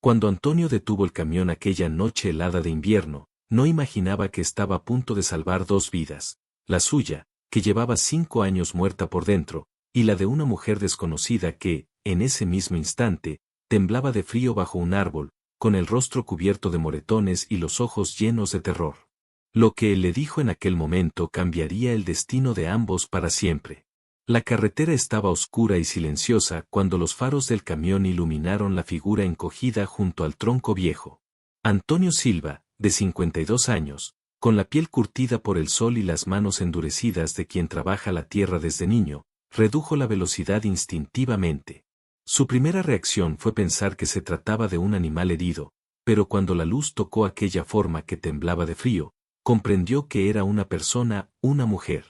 Cuando Antonio detuvo el camión aquella noche helada de invierno, no imaginaba que estaba a punto de salvar dos vidas, la suya, que llevaba 5 años muerta por dentro, y la de una mujer desconocida que, en ese mismo instante, temblaba de frío bajo un árbol, con el rostro cubierto de moretones y los ojos llenos de terror. Lo que él le dijo en aquel momento cambiaría el destino de ambos para siempre. La carretera estaba oscura y silenciosa cuando los faros del camión iluminaron la figura encogida junto al tronco viejo. Antonio Silva, de 52 años, con la piel curtida por el sol y las manos endurecidas de quien trabaja la tierra desde niño, redujo la velocidad instintivamente. Su primera reacción fue pensar que se trataba de un animal herido, pero cuando la luz tocó aquella forma que temblaba de frío, comprendió que era una persona, una mujer.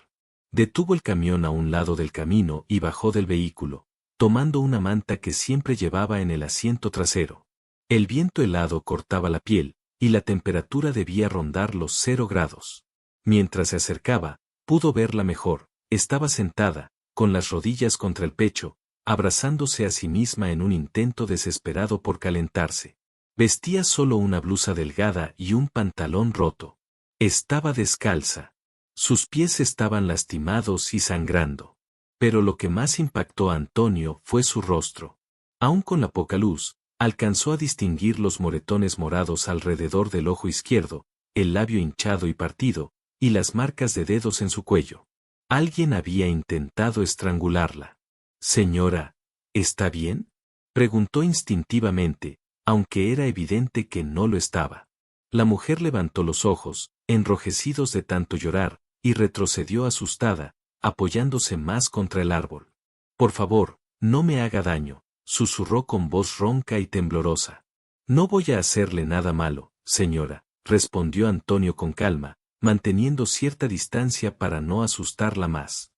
Detuvo el camión a un lado del camino y bajó del vehículo, tomando una manta que siempre llevaba en el asiento trasero. El viento helado cortaba la piel, y la temperatura debía rondar los 0 grados. Mientras se acercaba, pudo verla mejor. Estaba sentada, con las rodillas contra el pecho, abrazándose a sí misma en un intento desesperado por calentarse. Vestía solo una blusa delgada y un pantalón roto. Estaba descalza. Sus pies estaban lastimados y sangrando. Pero lo que más impactó a Antonio fue su rostro. Aún con la poca luz, alcanzó a distinguir los moretones morados alrededor del ojo izquierdo, el labio hinchado y partido, y las marcas de dedos en su cuello. Alguien había intentado estrangularla. «Señora, ¿está bien?», preguntó instintivamente, aunque era evidente que no lo estaba. La mujer levantó los ojos, enrojecidos de tanto llorar, y retrocedió asustada, apoyándose más contra el árbol. «Por favor, no me haga daño», susurró con voz ronca y temblorosa. «No voy a hacerle nada malo, señora», respondió Antonio con calma, manteniendo cierta distancia para no asustarla más.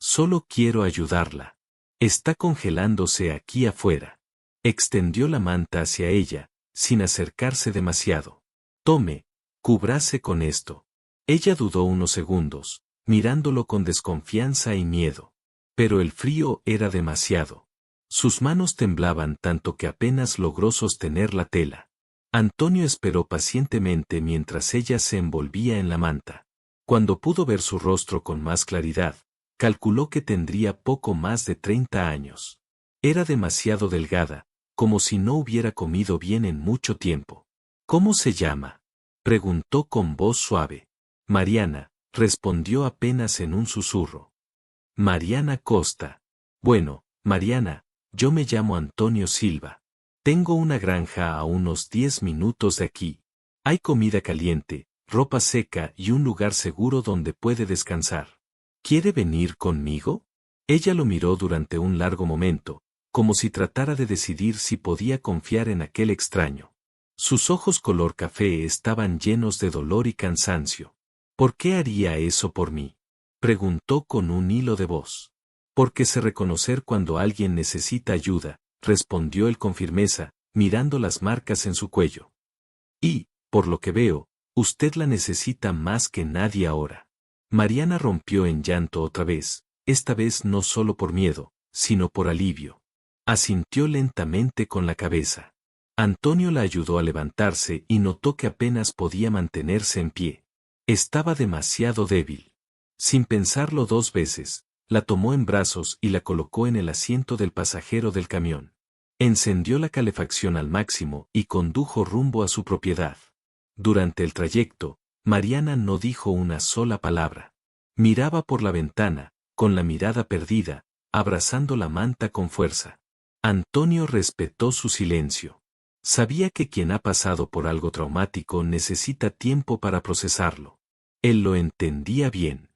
«Solo quiero ayudarla. Está congelándose aquí afuera». Extendió la manta hacia ella, sin acercarse demasiado. «Tome, cúbrase con esto». Ella dudó unos segundos, mirándolo con desconfianza y miedo. Pero el frío era demasiado. Sus manos temblaban tanto que apenas logró sostener la tela. Antonio esperó pacientemente mientras ella se envolvía en la manta. Cuando pudo ver su rostro con más claridad, calculó que tendría poco más de 30 años. Era demasiado delgada, como si no hubiera comido bien en mucho tiempo. «¿Cómo se llama?», preguntó con voz suave. «Mariana», respondió apenas en un susurro. «Mariana Costa. Bueno, Mariana, yo me llamo Antonio Silva. Tengo una granja a unos 10 minutos de aquí. Hay comida caliente, ropa seca y un lugar seguro donde puede descansar. ¿Quiere venir conmigo?». Ella lo miró durante un largo momento, como si tratara de decidir si podía confiar en aquel extraño. Sus ojos color café estaban llenos de dolor y cansancio. «¿Por qué haría eso por mí?», preguntó con un hilo de voz. «Porque sé reconocer cuando alguien necesita ayuda», respondió él con firmeza, mirando las marcas en su cuello. «Y, por lo que veo, usted la necesita más que nadie ahora». Mariana rompió en llanto otra vez, esta vez no solo por miedo, sino por alivio. Asintió lentamente con la cabeza. Antonio la ayudó a levantarse y notó que apenas podía mantenerse en pie. Estaba demasiado débil. Sin pensarlo 2 veces, la tomó en brazos y la colocó en el asiento del pasajero del camión. Encendió la calefacción al máximo y condujo rumbo a su propiedad. Durante el trayecto, Mariana no dijo una sola palabra. Miraba por la ventana, con la mirada perdida, abrazando la manta con fuerza. Antonio respetó su silencio. Sabía que quien ha pasado por algo traumático necesita tiempo para procesarlo. Él lo entendía bien.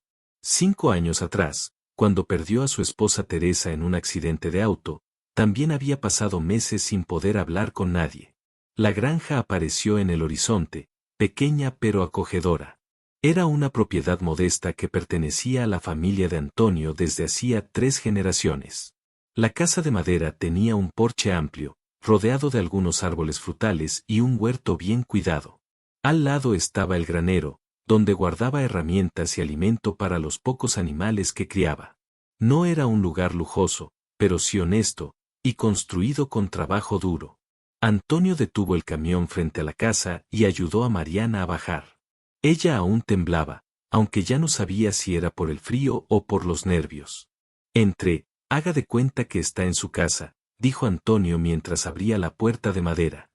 5 años atrás, cuando perdió a su esposa Teresa en un accidente de auto, también había pasado meses sin poder hablar con nadie. La granja apareció en el horizonte, pequeña pero acogedora. Era una propiedad modesta que pertenecía a la familia de Antonio desde hacía 3 generaciones. La casa de madera tenía un porche amplio, rodeado de algunos árboles frutales y un huerto bien cuidado. Al lado estaba el granero, donde guardaba herramientas y alimento para los pocos animales que criaba. No era un lugar lujoso, pero sí honesto, y construido con trabajo duro. Antonio detuvo el camión frente a la casa y ayudó a Mariana a bajar. Ella aún temblaba, aunque ya no sabía si era por el frío o por los nervios. Haga de cuenta que está en su casa, dijo Antonio mientras abría la puerta de madera.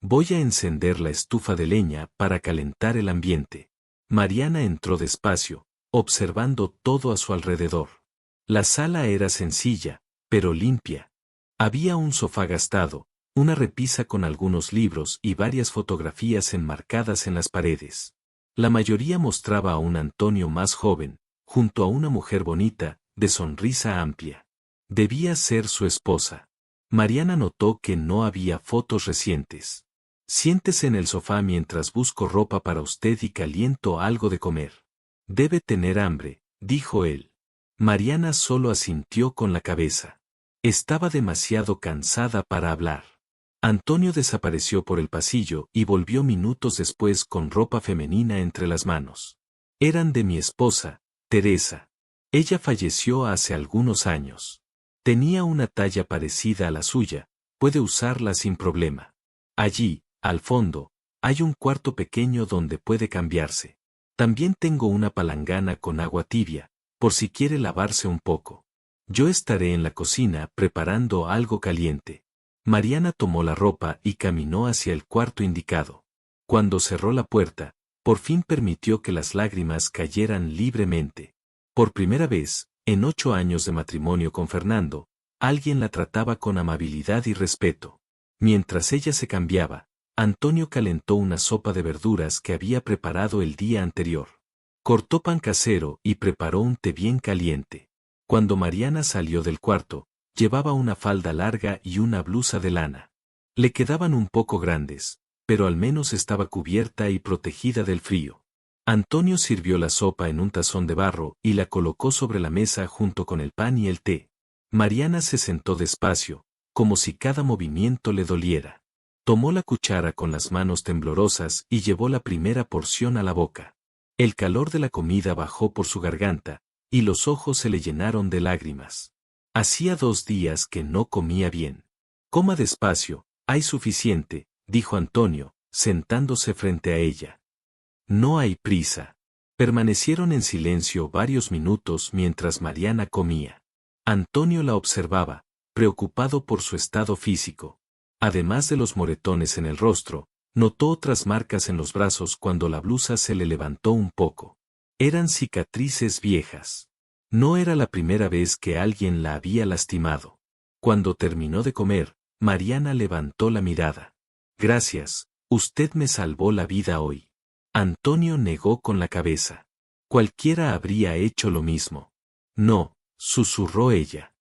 Voy a encender la estufa de leña para calentar el ambiente. Mariana entró despacio, observando todo a su alrededor. La sala era sencilla, pero limpia. Había un sofá gastado, una repisa con algunos libros y varias fotografías enmarcadas en las paredes. La mayoría mostraba a un Antonio más joven, junto a una mujer bonita, de sonrisa amplia. Debía ser su esposa. Mariana notó que no había fotos recientes. Siéntese en el sofá mientras busco ropa para usted y caliento algo de comer. Debe tener hambre, dijo él. Mariana solo asintió con la cabeza. Estaba demasiado cansada para hablar. Antonio desapareció por el pasillo y volvió minutos después con ropa femenina entre las manos. Eran de mi esposa, Teresa. Ella falleció hace algunos años. Tenía una talla parecida a la suya, puede usarla sin problema. Allí, al fondo, hay un cuarto pequeño donde puede cambiarse. También tengo una palangana con agua tibia, por si quiere lavarse un poco. Yo estaré en la cocina preparando algo caliente. Mariana tomó la ropa y caminó hacia el cuarto indicado. Cuando cerró la puerta, por fin permitió que las lágrimas cayeran libremente. Por primera vez, en 8 años de matrimonio con Fernando, alguien la trataba con amabilidad y respeto. Mientras ella se cambiaba, Antonio calentó una sopa de verduras que había preparado el día anterior. Cortó pan casero y preparó un té bien caliente. Cuando Mariana salió del cuarto, llevaba una falda larga y una blusa de lana. Le quedaban un poco grandes, pero al menos estaba cubierta y protegida del frío. Antonio sirvió la sopa en un tazón de barro y la colocó sobre la mesa junto con el pan y el té. Mariana se sentó despacio, como si cada movimiento le doliera. Tomó la cuchara con las manos temblorosas y llevó la primera porción a la boca. El calor de la comida bajó por su garganta, y los ojos se le llenaron de lágrimas. Hacía 2 días que no comía bien. Coma despacio, hay suficiente, dijo Antonio, sentándose frente a ella. No hay prisa. Permanecieron en silencio varios minutos mientras Mariana comía. Antonio la observaba, preocupado por su estado físico. Además de los moretones en el rostro, notó otras marcas en los brazos cuando la blusa se le levantó un poco. Eran cicatrices viejas. No era la primera vez que alguien la había lastimado. Cuando terminó de comer, Mariana levantó la mirada. Gracias, usted me salvó la vida hoy. Antonio negó con la cabeza. Cualquiera habría hecho lo mismo. No, susurró ella.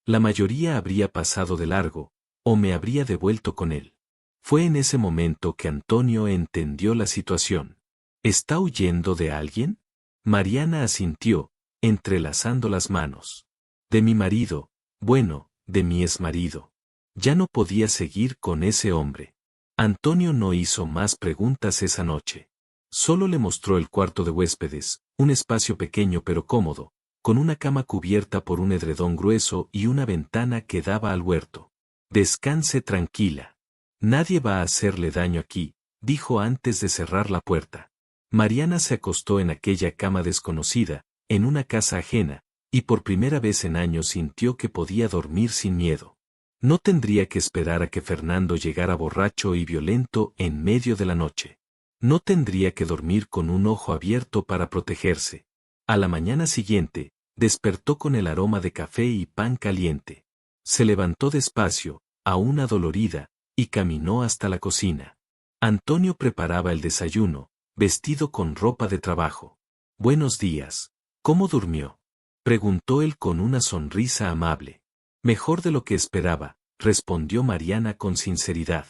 La mayoría habría pasado de largo, o me habría devuelto con él. Fue en ese momento que Antonio entendió la situación. ¿Está huyendo de alguien? Mariana asintió, entrelazando las manos. De mi marido, bueno, de mi exmarido. Ya no podía seguir con ese hombre. Antonio no hizo más preguntas esa noche. Solo le mostró el cuarto de huéspedes, un espacio pequeño pero cómodo, con una cama cubierta por un edredón grueso y una ventana que daba al huerto. Descanse tranquila. Nadie va a hacerle daño aquí, dijo antes de cerrar la puerta. Mariana se acostó en aquella cama desconocida, en una casa ajena, y por primera vez en años sintió que podía dormir sin miedo. No tendría que esperar a que Fernando llegara borracho y violento en medio de la noche. No tendría que dormir con un ojo abierto para protegerse. A la mañana siguiente, despertó con el aroma de café y pan caliente. Se levantó despacio, aún adolorida, y caminó hasta la cocina. Antonio preparaba el desayuno, vestido con ropa de trabajo. Buenos días. ¿Cómo durmió? Preguntó él con una sonrisa amable. Mejor de lo que esperaba, respondió Mariana con sinceridad.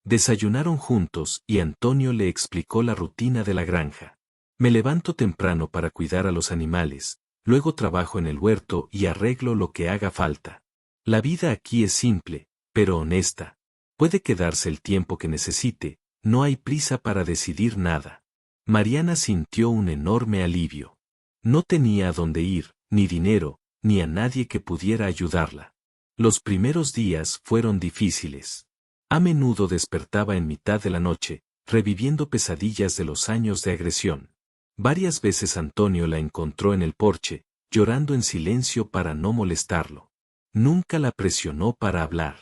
Desayunaron juntos y Antonio le explicó la rutina de la granja. Me levanto temprano para cuidar a los animales, luego trabajo en el huerto y arreglo lo que haga falta. La vida aquí es simple, pero honesta. Puede quedarse el tiempo que necesite, no hay prisa para decidir nada. Mariana sintió un enorme alivio. No tenía a dónde ir, ni dinero, ni a nadie que pudiera ayudarla. Los primeros días fueron difíciles. A menudo despertaba en mitad de la noche, reviviendo pesadillas de los años de agresión. Varias veces Antonio la encontró en el porche, llorando en silencio para no molestarlo. Nunca la presionó para hablar.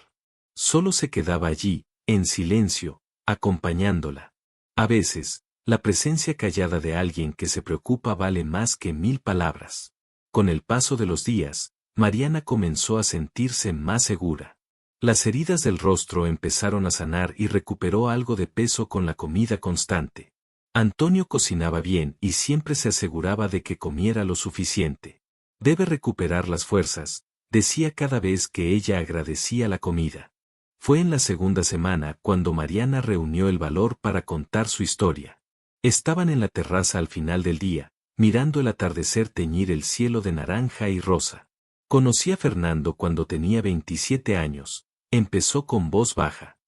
Solo se quedaba allí, en silencio, acompañándola. A veces, la presencia callada de alguien que se preocupa vale más que 1000 palabras. Con el paso de los días, Mariana comenzó a sentirse más segura. Las heridas del rostro empezaron a sanar y recuperó algo de peso con la comida constante. Antonio cocinaba bien y siempre se aseguraba de que comiera lo suficiente. Debe recuperar las fuerzas, decía cada vez que ella agradecía la comida. Fue en la segunda semana cuando Mariana reunió el valor para contar su historia. Estaban en la terraza al final del día, mirando el atardecer teñir el cielo de naranja y rosa. Conocí a Fernando cuando tenía 27 años, empezó con voz baja.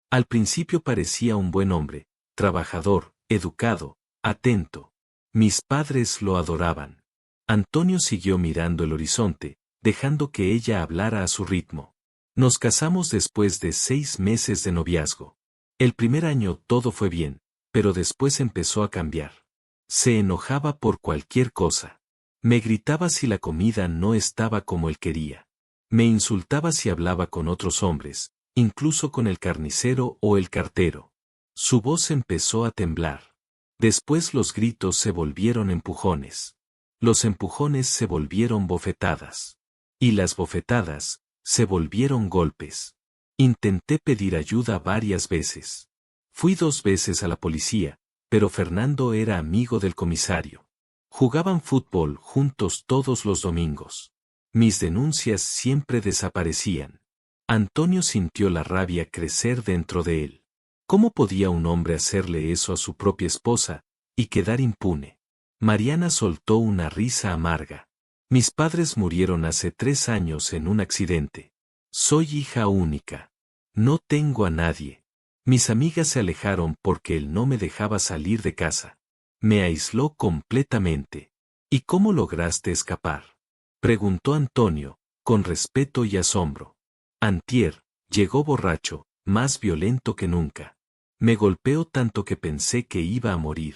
Al principio parecía un buen hombre, trabajador, educado, atento. Mis padres lo adoraban. Antonio siguió mirando el horizonte, dejando que ella hablara a su ritmo. Nos casamos después de 6 meses de noviazgo. El primer año todo fue bien, pero después empezó a cambiar. Se enojaba por cualquier cosa. Me gritaba si la comida no estaba como él quería. Me insultaba si hablaba con otros hombres, incluso con el carnicero o el cartero. Su voz empezó a temblar. Después los gritos se volvieron empujones. Los empujones se volvieron bofetadas. Y las bofetadas se volvieron golpes. Intenté pedir ayuda varias veces. Fui 2 veces a la policía, pero Fernando era amigo del comisario. Jugaban fútbol juntos todos los domingos. Mis denuncias siempre desaparecían. Antonio sintió la rabia crecer dentro de él. ¿Cómo podía un hombre hacerle eso a su propia esposa y quedar impune? Mariana soltó una risa amarga. Mis padres murieron hace 3 años en un accidente. Soy hija única. No tengo a nadie. Mis amigas se alejaron porque él no me dejaba salir de casa. Me aisló completamente. ¿Y cómo lograste escapar?, preguntó Antonio, con respeto y asombro. Antier, llegó borracho, más violento que nunca. Me golpeó tanto que pensé que iba a morir.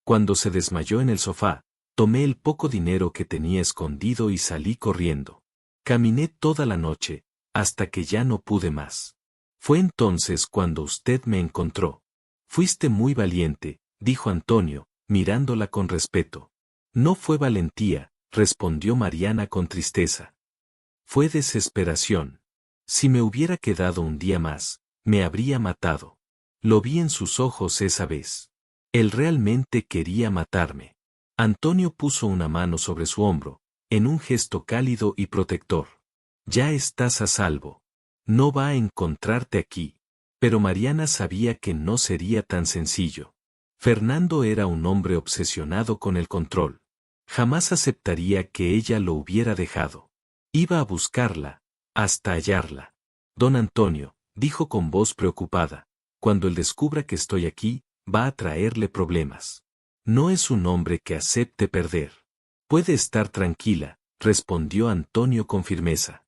Cuando se desmayó en el sofá, tomé el poco dinero que tenía escondido y salí corriendo. Caminé toda la noche, hasta que ya no pude más. Fue entonces cuando usted me encontró. Fuiste muy valiente, dijo Antonio, mirándola con respeto. No fue valentía, respondió Mariana con tristeza. Fue desesperación. Si me hubiera quedado un día más, me habría matado. Lo vi en sus ojos esa vez. Él realmente quería matarme. Antonio puso una mano sobre su hombro, en un gesto cálido y protector. Ya estás a salvo. No va a encontrarte aquí. Pero Mariana sabía que no sería tan sencillo. Fernando era un hombre obsesionado con el control. Jamás aceptaría que ella lo hubiera dejado. Iba a buscarla, hasta hallarla. Don Antonio, dijo con voz preocupada, cuando él descubra que estoy aquí, va a traerle problemas. No es un hombre que acepte perder. Puede estar tranquila, respondió Antonio con firmeza.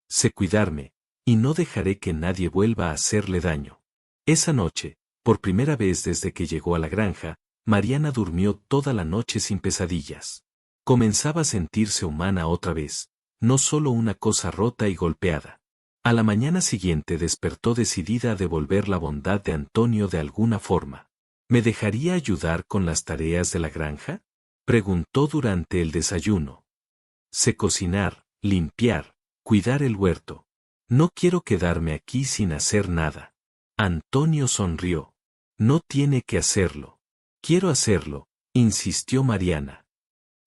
Sé cuidarme, y no dejaré que nadie vuelva a hacerle daño. Esa noche, por primera vez desde que llegó a la granja, Mariana durmió toda la noche sin pesadillas. Comenzaba a sentirse humana otra vez, no solo una cosa rota y golpeada. A la mañana siguiente despertó decidida a devolver la bondad de Antonio de alguna forma. ¿Me dejaría ayudar con las tareas de la granja?, preguntó durante el desayuno. Sé cocinar, limpiar, cuidar el huerto. No quiero quedarme aquí sin hacer nada. Antonio sonrió. No tiene que hacerlo. Quiero hacerlo, insistió Mariana.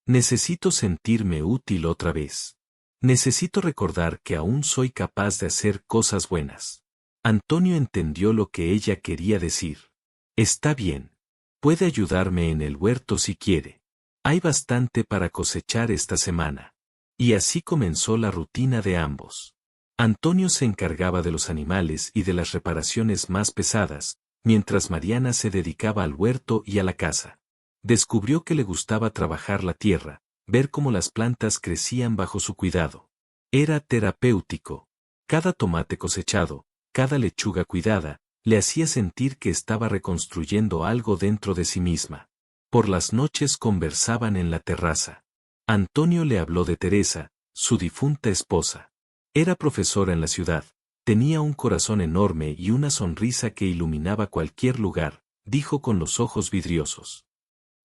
Necesito sentirme útil otra vez. Necesito recordar que aún soy capaz de hacer cosas buenas. Antonio entendió lo que ella quería decir. Está bien. Puede ayudarme en el huerto si quiere. Hay bastante para cosechar esta semana. Y así comenzó la rutina de ambos. Antonio se encargaba de los animales y de las reparaciones más pesadas, mientras Mariana se dedicaba al huerto y a la casa. Descubrió que le gustaba trabajar la tierra, ver cómo las plantas crecían bajo su cuidado. Era terapéutico. Cada tomate cosechado, cada lechuga cuidada, le hacía sentir que estaba reconstruyendo algo dentro de sí misma. Por las noches conversaban en la terraza. Antonio le habló de Teresa, su difunta esposa. Era profesora en la ciudad, tenía un corazón enorme y una sonrisa que iluminaba cualquier lugar, dijo con los ojos vidriosos.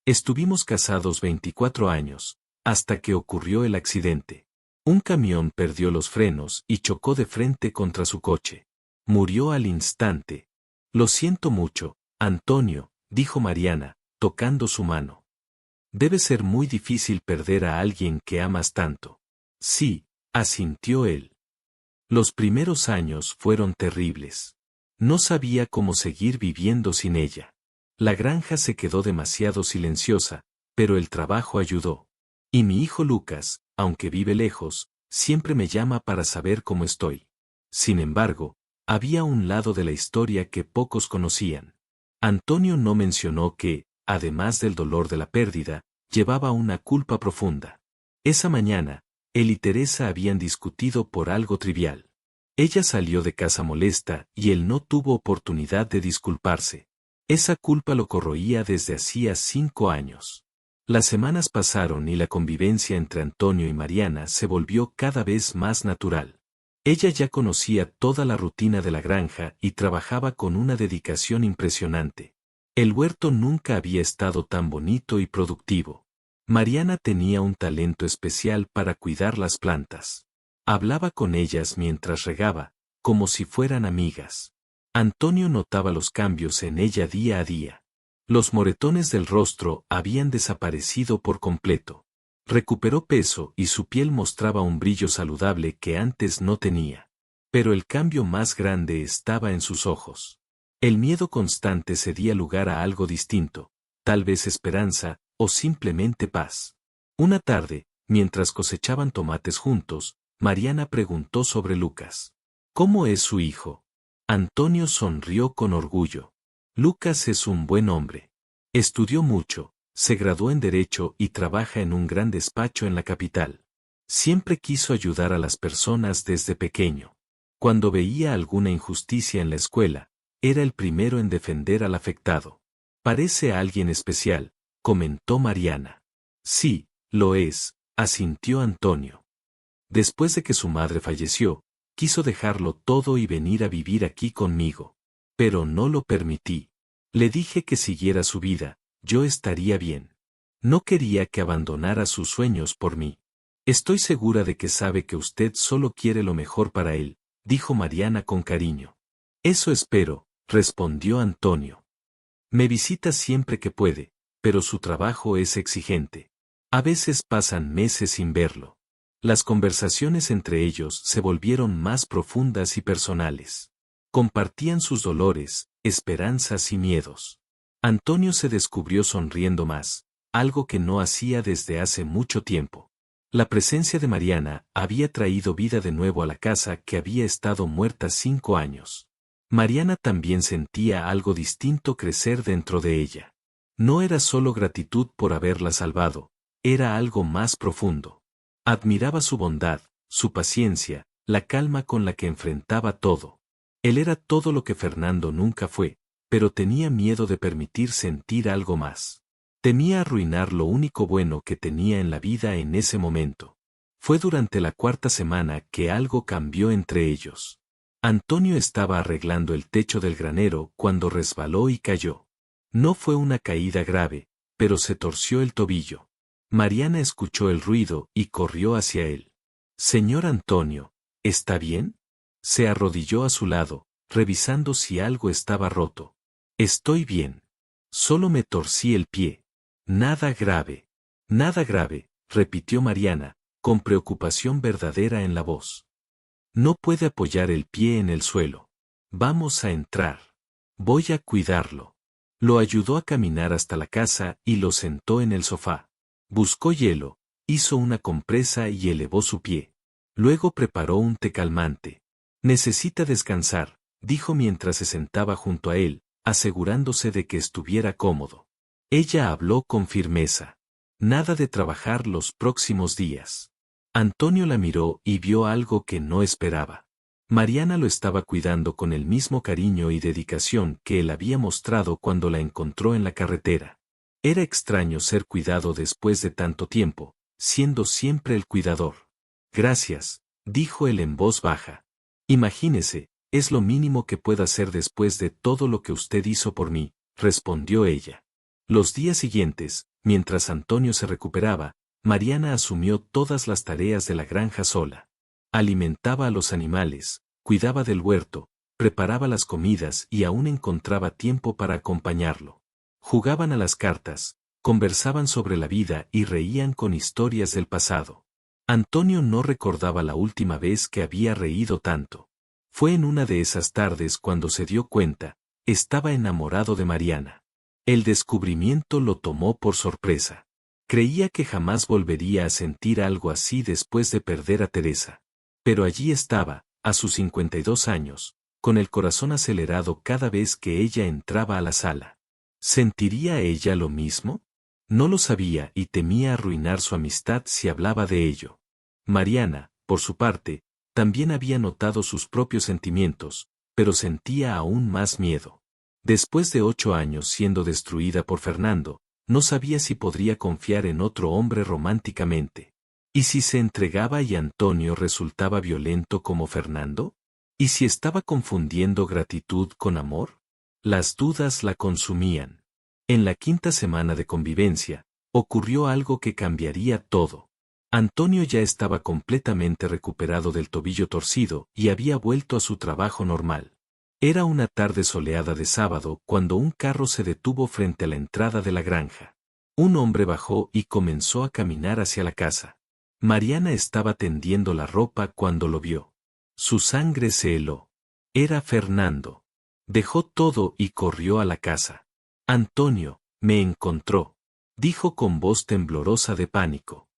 Estuvimos casados 24 años, hasta que ocurrió el accidente. Un camión perdió los frenos y chocó de frente contra su coche. Murió al instante. Lo siento mucho, Antonio, dijo Mariana, tocando su mano. Debe ser muy difícil perder a alguien que amas tanto. Sí, asintió él. Los primeros años fueron terribles. No sabía cómo seguir viviendo sin ella. La granja se quedó demasiado silenciosa, pero el trabajo ayudó. Y mi hijo Lucas, aunque vive lejos, siempre me llama para saber cómo estoy. Sin embargo, había un lado de la historia que pocos conocían. Antonio no mencionó que, además del dolor de la pérdida, llevaba una culpa profunda. Esa mañana, él y Teresa habían discutido por algo trivial. Ella salió de casa molesta y él no tuvo oportunidad de disculparse. Esa culpa lo corroía desde hacía 5 años. Las semanas pasaron y la convivencia entre Antonio y Mariana se volvió cada vez más natural. Ella ya conocía toda la rutina de la granja y trabajaba con una dedicación impresionante. El huerto nunca había estado tan bonito y productivo. Mariana tenía un talento especial para cuidar las plantas. Hablaba con ellas mientras regaba, como si fueran amigas. Antonio notaba los cambios en ella día a día. Los moretones del rostro habían desaparecido por completo. Recuperó peso y su piel mostraba un brillo saludable que antes no tenía. Pero el cambio más grande estaba en sus ojos. El miedo constante cedía lugar a algo distinto, tal vez esperanza, o simplemente paz. Una tarde, mientras cosechaban tomates juntos, Mariana preguntó sobre Lucas. ¿Cómo es su hijo? Antonio sonrió con orgullo. Lucas es un buen hombre. Estudió mucho, se graduó en Derecho y trabaja en un gran despacho en la capital. Siempre quiso ayudar a las personas desde pequeño. Cuando veía alguna injusticia en la escuela, era el primero en defender al afectado. Parece alguien especial, comentó Mariana. Sí, lo es, asintió Antonio. Después de que su madre falleció, quiso dejarlo todo y venir a vivir aquí conmigo. Pero no lo permití. Le dije que siguiera su vida, yo estaría bien. No quería que abandonara sus sueños por mí. Estoy segura de que sabe que usted solo quiere lo mejor para él, dijo Mariana con cariño. Eso espero, respondió Antonio. Me visita siempre que puede, pero su trabajo es exigente. A veces pasan meses sin verlo. Las conversaciones entre ellos se volvieron más profundas y personales. Compartían sus dolores, esperanzas y miedos. Antonio se descubrió sonriendo más, algo que no hacía desde hace mucho tiempo. La presencia de Mariana había traído vida de nuevo a la casa que había estado muerta 5 años. Mariana también sentía algo distinto crecer dentro de ella. No era solo gratitud por haberla salvado, era algo más profundo. Admiraba su bondad, su paciencia, la calma con la que enfrentaba todo. Él era todo lo que Fernando nunca fue, pero tenía miedo de permitir sentir algo más. Temía arruinar lo único bueno que tenía en la vida en ese momento. Fue durante la 4ª semana que algo cambió entre ellos. Antonio estaba arreglando el techo del granero cuando resbaló y cayó. No fue una caída grave, pero se torció el tobillo. Mariana escuchó el ruido y corrió hacia él. Señor Antonio, ¿está bien? Se arrodilló a su lado, revisando si algo estaba roto. Estoy bien. Solo me torcí el pie. Nada grave. Nada grave, repitió Mariana, con preocupación verdadera en la voz. No puede apoyar el pie en el suelo. Vamos a entrar. Voy a cuidarlo. Lo ayudó a caminar hasta la casa y lo sentó en el sofá. Buscó hielo, hizo una compresa y elevó su pie. Luego preparó un té calmante. Necesita descansar, dijo mientras se sentaba junto a él, asegurándose de que estuviera cómodo. Ella habló con firmeza. Nada de trabajar los próximos días. Antonio la miró y vio algo que no esperaba. Mariana lo estaba cuidando con el mismo cariño y dedicación que él había mostrado cuando la encontró en la carretera. Era extraño ser cuidado después de tanto tiempo, siendo siempre el cuidador. Gracias, dijo él en voz baja. Imagínese, es lo mínimo que pueda hacer después de todo lo que usted hizo por mí, respondió ella. Los días siguientes, mientras Antonio se recuperaba, Mariana asumió todas las tareas de la granja sola. Alimentaba a los animales, cuidaba del huerto, preparaba las comidas y aún encontraba tiempo para acompañarlo. Jugaban a las cartas, conversaban sobre la vida y reían con historias del pasado. Antonio no recordaba la última vez que había reído tanto. Fue en una de esas tardes cuando se dio cuenta, estaba enamorado de Mariana. El descubrimiento lo tomó por sorpresa. Creía que jamás volvería a sentir algo así después de perder a Teresa. Pero allí estaba, a sus 52 años, con el corazón acelerado cada vez que ella entraba a la sala. ¿Sentiría ella lo mismo? No lo sabía y temía arruinar su amistad si hablaba de ello. Mariana, por su parte, también había notado sus propios sentimientos, pero sentía aún más miedo. Después de 8 años siendo destruida por Fernando, no sabía si podría confiar en otro hombre románticamente. ¿Y si se entregaba y Antonio resultaba violento como Fernando? ¿Y si estaba confundiendo gratitud con amor? Las dudas la consumían. En la 5ª semana de convivencia, ocurrió algo que cambiaría todo. Antonio ya estaba completamente recuperado del tobillo torcido y había vuelto a su trabajo normal. Era una tarde soleada de sábado cuando un carro se detuvo frente a la entrada de la granja. Un hombre bajó y comenzó a caminar hacia la casa. Mariana estaba tendiendo la ropa cuando lo vio. Su sangre se heló. Era Fernando. Dejó todo y corrió a la casa. Antonio, me encontró, dijo con voz temblorosa de pánico.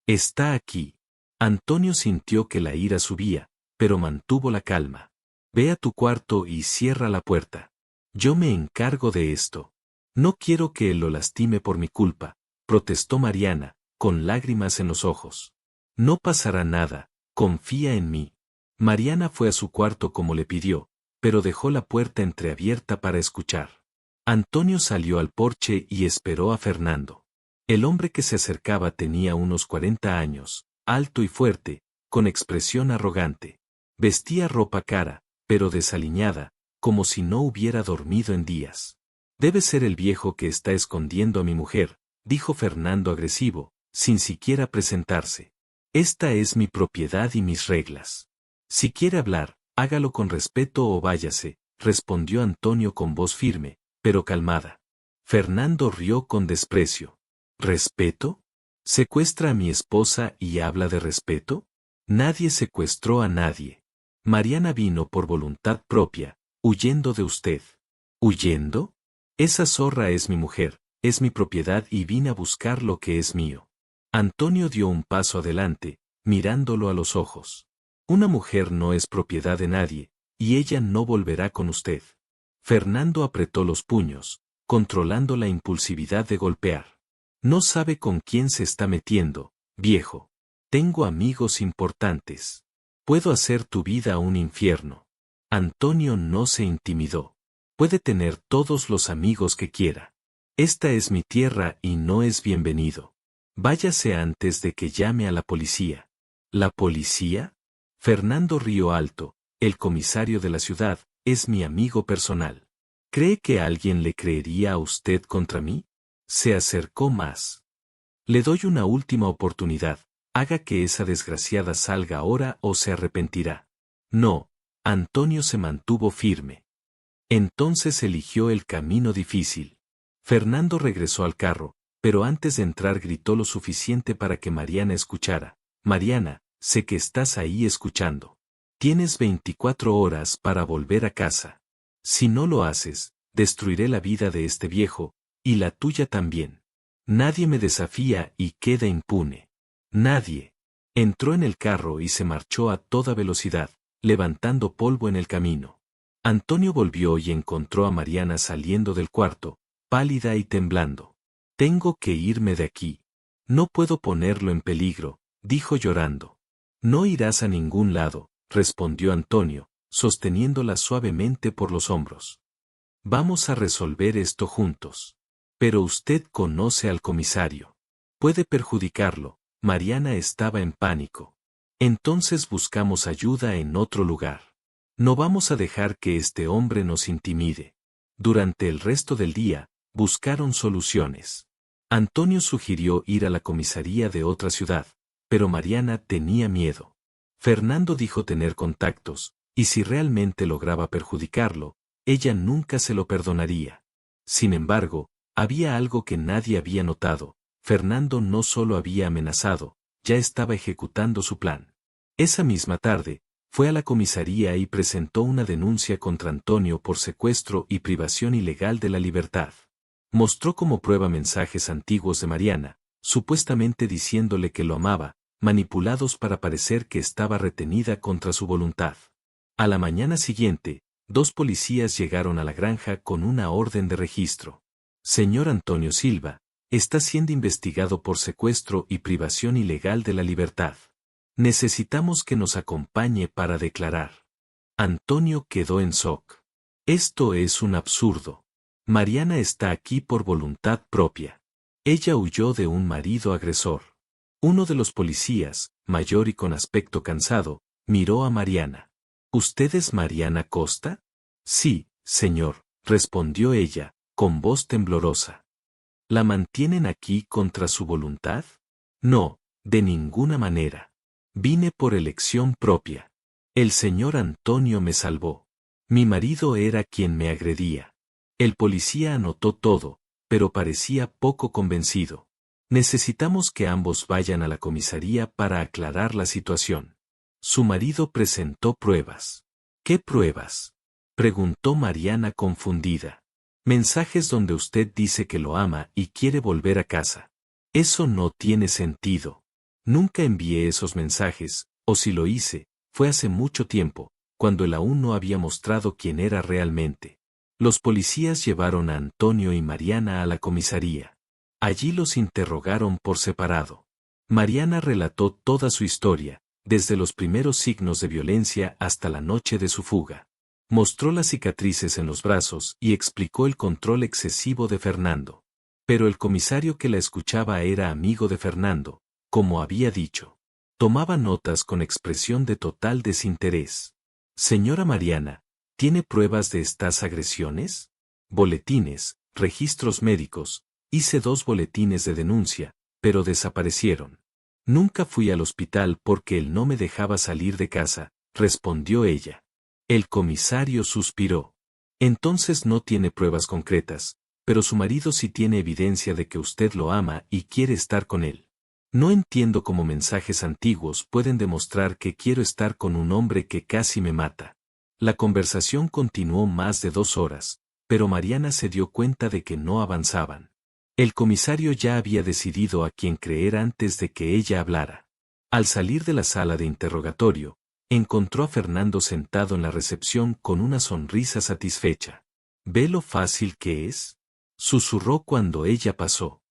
Está aquí. Antonio sintió que la ira subía, pero mantuvo la calma. Ve a tu cuarto y cierra la puerta. Yo me encargo de esto. No quiero que él lo lastime por mi culpa, protestó Mariana, con lágrimas en los ojos. No pasará nada, confía en mí. Mariana fue a su cuarto como le pidió, pero dejó la puerta entreabierta para escuchar. Antonio salió al porche y esperó a Fernando. El hombre que se acercaba tenía unos 40 años, alto y fuerte, con expresión arrogante. Vestía ropa cara, pero desaliñada, como si no hubiera dormido en días. Debe ser el viejo que está escondiendo a mi mujer, dijo Fernando agresivo, sin siquiera presentarse. Esta es mi propiedad y mis reglas. Si quiere hablar, hágalo con respeto o váyase, respondió Antonio con voz firme, pero calmada. Fernando rió con desprecio. ¿Respeto? ¿Secuestra a mi esposa y habla de respeto? Nadie secuestró a nadie. Mariana vino por voluntad propia, huyendo de usted. ¿Huyendo? Esa zorra es mi mujer, es mi propiedad y vine a buscar lo que es mío. Antonio dio un paso adelante, mirándolo a los ojos. Una mujer no es propiedad de nadie, y ella no volverá con usted. Fernando apretó los puños, controlando la impulsividad de golpear. No sabe con quién se está metiendo, viejo. Tengo amigos importantes. Puedo hacer tu vida un infierno. Antonio no se intimidó. Puede tener todos los amigos que quiera. Esta es mi tierra y no es bienvenido. Váyase antes de que llame a la policía. ¿La policía? Fernando rió alto, el comisario de la ciudad, es mi amigo personal. ¿Cree que alguien le creería a usted contra mí? Se acercó más. Le doy una última oportunidad, haga que esa desgraciada salga ahora o se arrepentirá. No, Antonio se mantuvo firme. Entonces eligió el camino difícil. Fernando regresó al carro, pero antes de entrar gritó lo suficiente para que Mariana escuchara. Mariana, sé que estás ahí escuchando. Tienes 24 horas para volver a casa. Si no lo haces, destruiré la vida de este viejo, y la tuya también. Nadie me desafía y queda impune. Nadie. Entró en el carro y se marchó a toda velocidad, levantando polvo en el camino. Antonio volvió y encontró a Mariana saliendo del cuarto, pálida y temblando. Tengo que irme de aquí. No puedo ponerlo en peligro, dijo llorando. No irás a ningún lado, respondió Antonio, sosteniéndola suavemente por los hombros. Vamos a resolver esto juntos. Pero usted conoce al comisario. Puede perjudicarlo. Mariana estaba en pánico. Entonces buscamos ayuda en otro lugar. No vamos a dejar que este hombre nos intimide. Durante el resto del día, buscaron soluciones. Antonio sugirió ir a la comisaría de otra ciudad, pero Mariana tenía miedo. Fernando dijo tener contactos, y si realmente lograba perjudicarlo, ella nunca se lo perdonaría. Sin embargo, había algo que nadie había notado. Fernando no solo había amenazado, ya estaba ejecutando su plan. Esa misma tarde, fue a la comisaría y presentó una denuncia contra Antonio por secuestro y privación ilegal de la libertad. Mostró como prueba mensajes antiguos de Mariana, supuestamente diciéndole que lo amaba, manipulados para parecer que estaba retenida contra su voluntad. A la mañana siguiente, 2 policías llegaron a la granja con una orden de registro. Señor Antonio Silva, está siendo investigado por secuestro y privación ilegal de la libertad. Necesitamos que nos acompañe para declarar. Antonio quedó en shock. Esto es un absurdo. Mariana está aquí por voluntad propia. Ella huyó de un marido agresor. Uno de los policías, mayor y con aspecto cansado, miró a Mariana. ¿Usted es Mariana Costa? Sí, señor, respondió ella, con voz temblorosa. ¿La mantienen aquí contra su voluntad? No, de ninguna manera. Vine por elección propia. El señor Antonio me salvó. Mi marido era quien me agredía. El policía anotó todo, pero parecía poco convencido. Necesitamos que ambos vayan a la comisaría para aclarar la situación. Su marido presentó pruebas. ¿Qué pruebas?, preguntó Mariana confundida. Mensajes donde usted dice que lo ama y quiere volver a casa. Eso no tiene sentido. Nunca envié esos mensajes, o si lo hice, fue hace mucho tiempo, cuando él aún no había mostrado quién era realmente. Los policías llevaron a Antonio y Mariana a la comisaría. Allí los interrogaron por separado. Mariana relató toda su historia, desde los primeros signos de violencia hasta la noche de su fuga. Mostró las cicatrices en los brazos y explicó el control excesivo de Fernando. Pero el comisario que la escuchaba era amigo de Fernando, como había dicho. Tomaba notas con expresión de total desinterés. Señora Mariana, ¿tiene pruebas de estas agresiones? Boletines, registros médicos. Hice 2 boletines de denuncia, pero desaparecieron. Nunca fui al hospital porque él no me dejaba salir de casa, respondió ella. El comisario suspiró. Entonces no tiene pruebas concretas, pero su marido sí tiene evidencia de que usted lo ama y quiere estar con él. No entiendo cómo mensajes antiguos pueden demostrar que quiero estar con un hombre que casi me mata. La conversación continuó más de 2 horas, pero Mariana se dio cuenta de que no avanzaban. El comisario ya había decidido a quién creer antes de que ella hablara. Al salir de la sala de interrogatorio, encontró a Fernando sentado en la recepción con una sonrisa satisfecha. ¿Ve lo fácil que es?, susurró cuando ella pasó.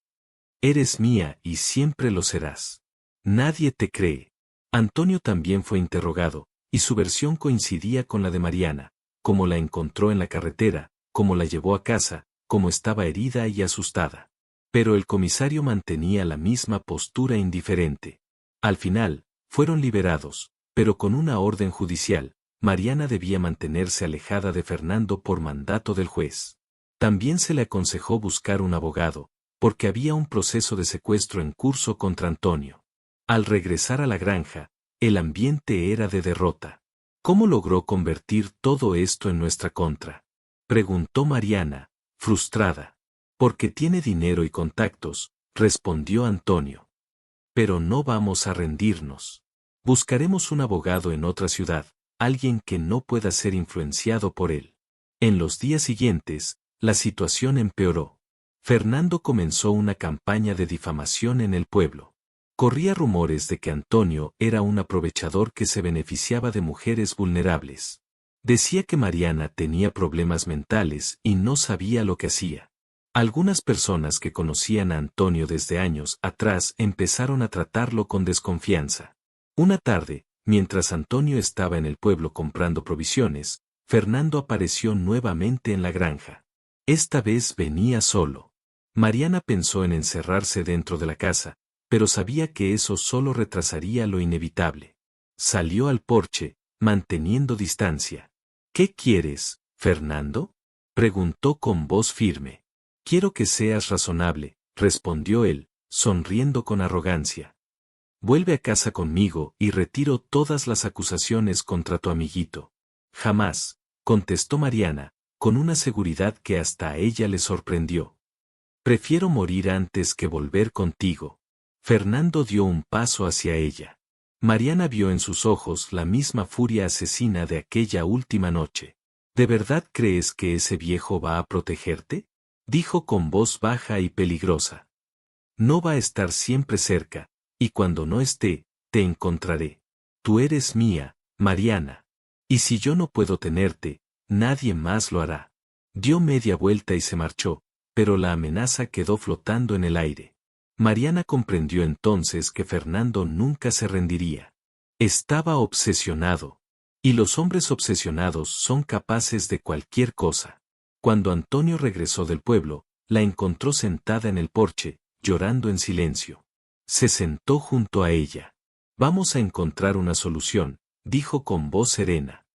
Eres mía y siempre lo serás. Nadie te cree. Antonio también fue interrogado, y su versión coincidía con la de Mariana, cómo la encontró en la carretera, cómo la llevó a casa, cómo estaba herida y asustada. Pero el comisario mantenía la misma postura indiferente. Al final, fueron liberados, pero con una orden judicial. Mariana debía mantenerse alejada de Fernando por mandato del juez. También se le aconsejó buscar un abogado, porque había un proceso de secuestro en curso contra Antonio. Al regresar a la granja, el ambiente era de derrota. ¿Cómo logró convertir todo esto en nuestra contra?, preguntó Mariana, frustrada. Porque tiene dinero y contactos, respondió Antonio. Pero no vamos a rendirnos. Buscaremos un abogado en otra ciudad, alguien que no pueda ser influenciado por él. En los días siguientes, la situación empeoró. Fernando comenzó una campaña de difamación en el pueblo. Corría rumores de que Antonio era un aprovechador que se beneficiaba de mujeres vulnerables. Decía que Mariana tenía problemas mentales y no sabía lo que hacía. Algunas personas que conocían a Antonio desde años atrás empezaron a tratarlo con desconfianza. Una tarde, mientras Antonio estaba en el pueblo comprando provisiones, Fernando apareció nuevamente en la granja. Esta vez venía solo. Mariana pensó en encerrarse dentro de la casa, pero sabía que eso solo retrasaría lo inevitable. Salió al porche, manteniendo distancia. ¿Qué quieres, Fernando?, preguntó con voz firme. Quiero que seas razonable, respondió él, sonriendo con arrogancia. Vuelve a casa conmigo y retiro todas las acusaciones contra tu amiguito. Jamás, contestó Mariana, con una seguridad que hasta a ella le sorprendió. Prefiero morir antes que volver contigo. Fernando dio un paso hacia ella. Mariana vio en sus ojos la misma furia asesina de aquella última noche. ¿De verdad crees que ese viejo va a protegerte?, dijo con voz baja y peligrosa. No va a estar siempre cerca, y cuando no esté, te encontraré. Tú eres mía, Mariana. Y si yo no puedo tenerte, nadie más lo hará. Dio media vuelta y se marchó, pero la amenaza quedó flotando en el aire. Mariana comprendió entonces que Fernando nunca se rendiría. Estaba obsesionado. Y los hombres obsesionados son capaces de cualquier cosa. Cuando Antonio regresó del pueblo, la encontró sentada en el porche, llorando en silencio. Se sentó junto a ella. Vamos a encontrar una solución, dijo con voz serena.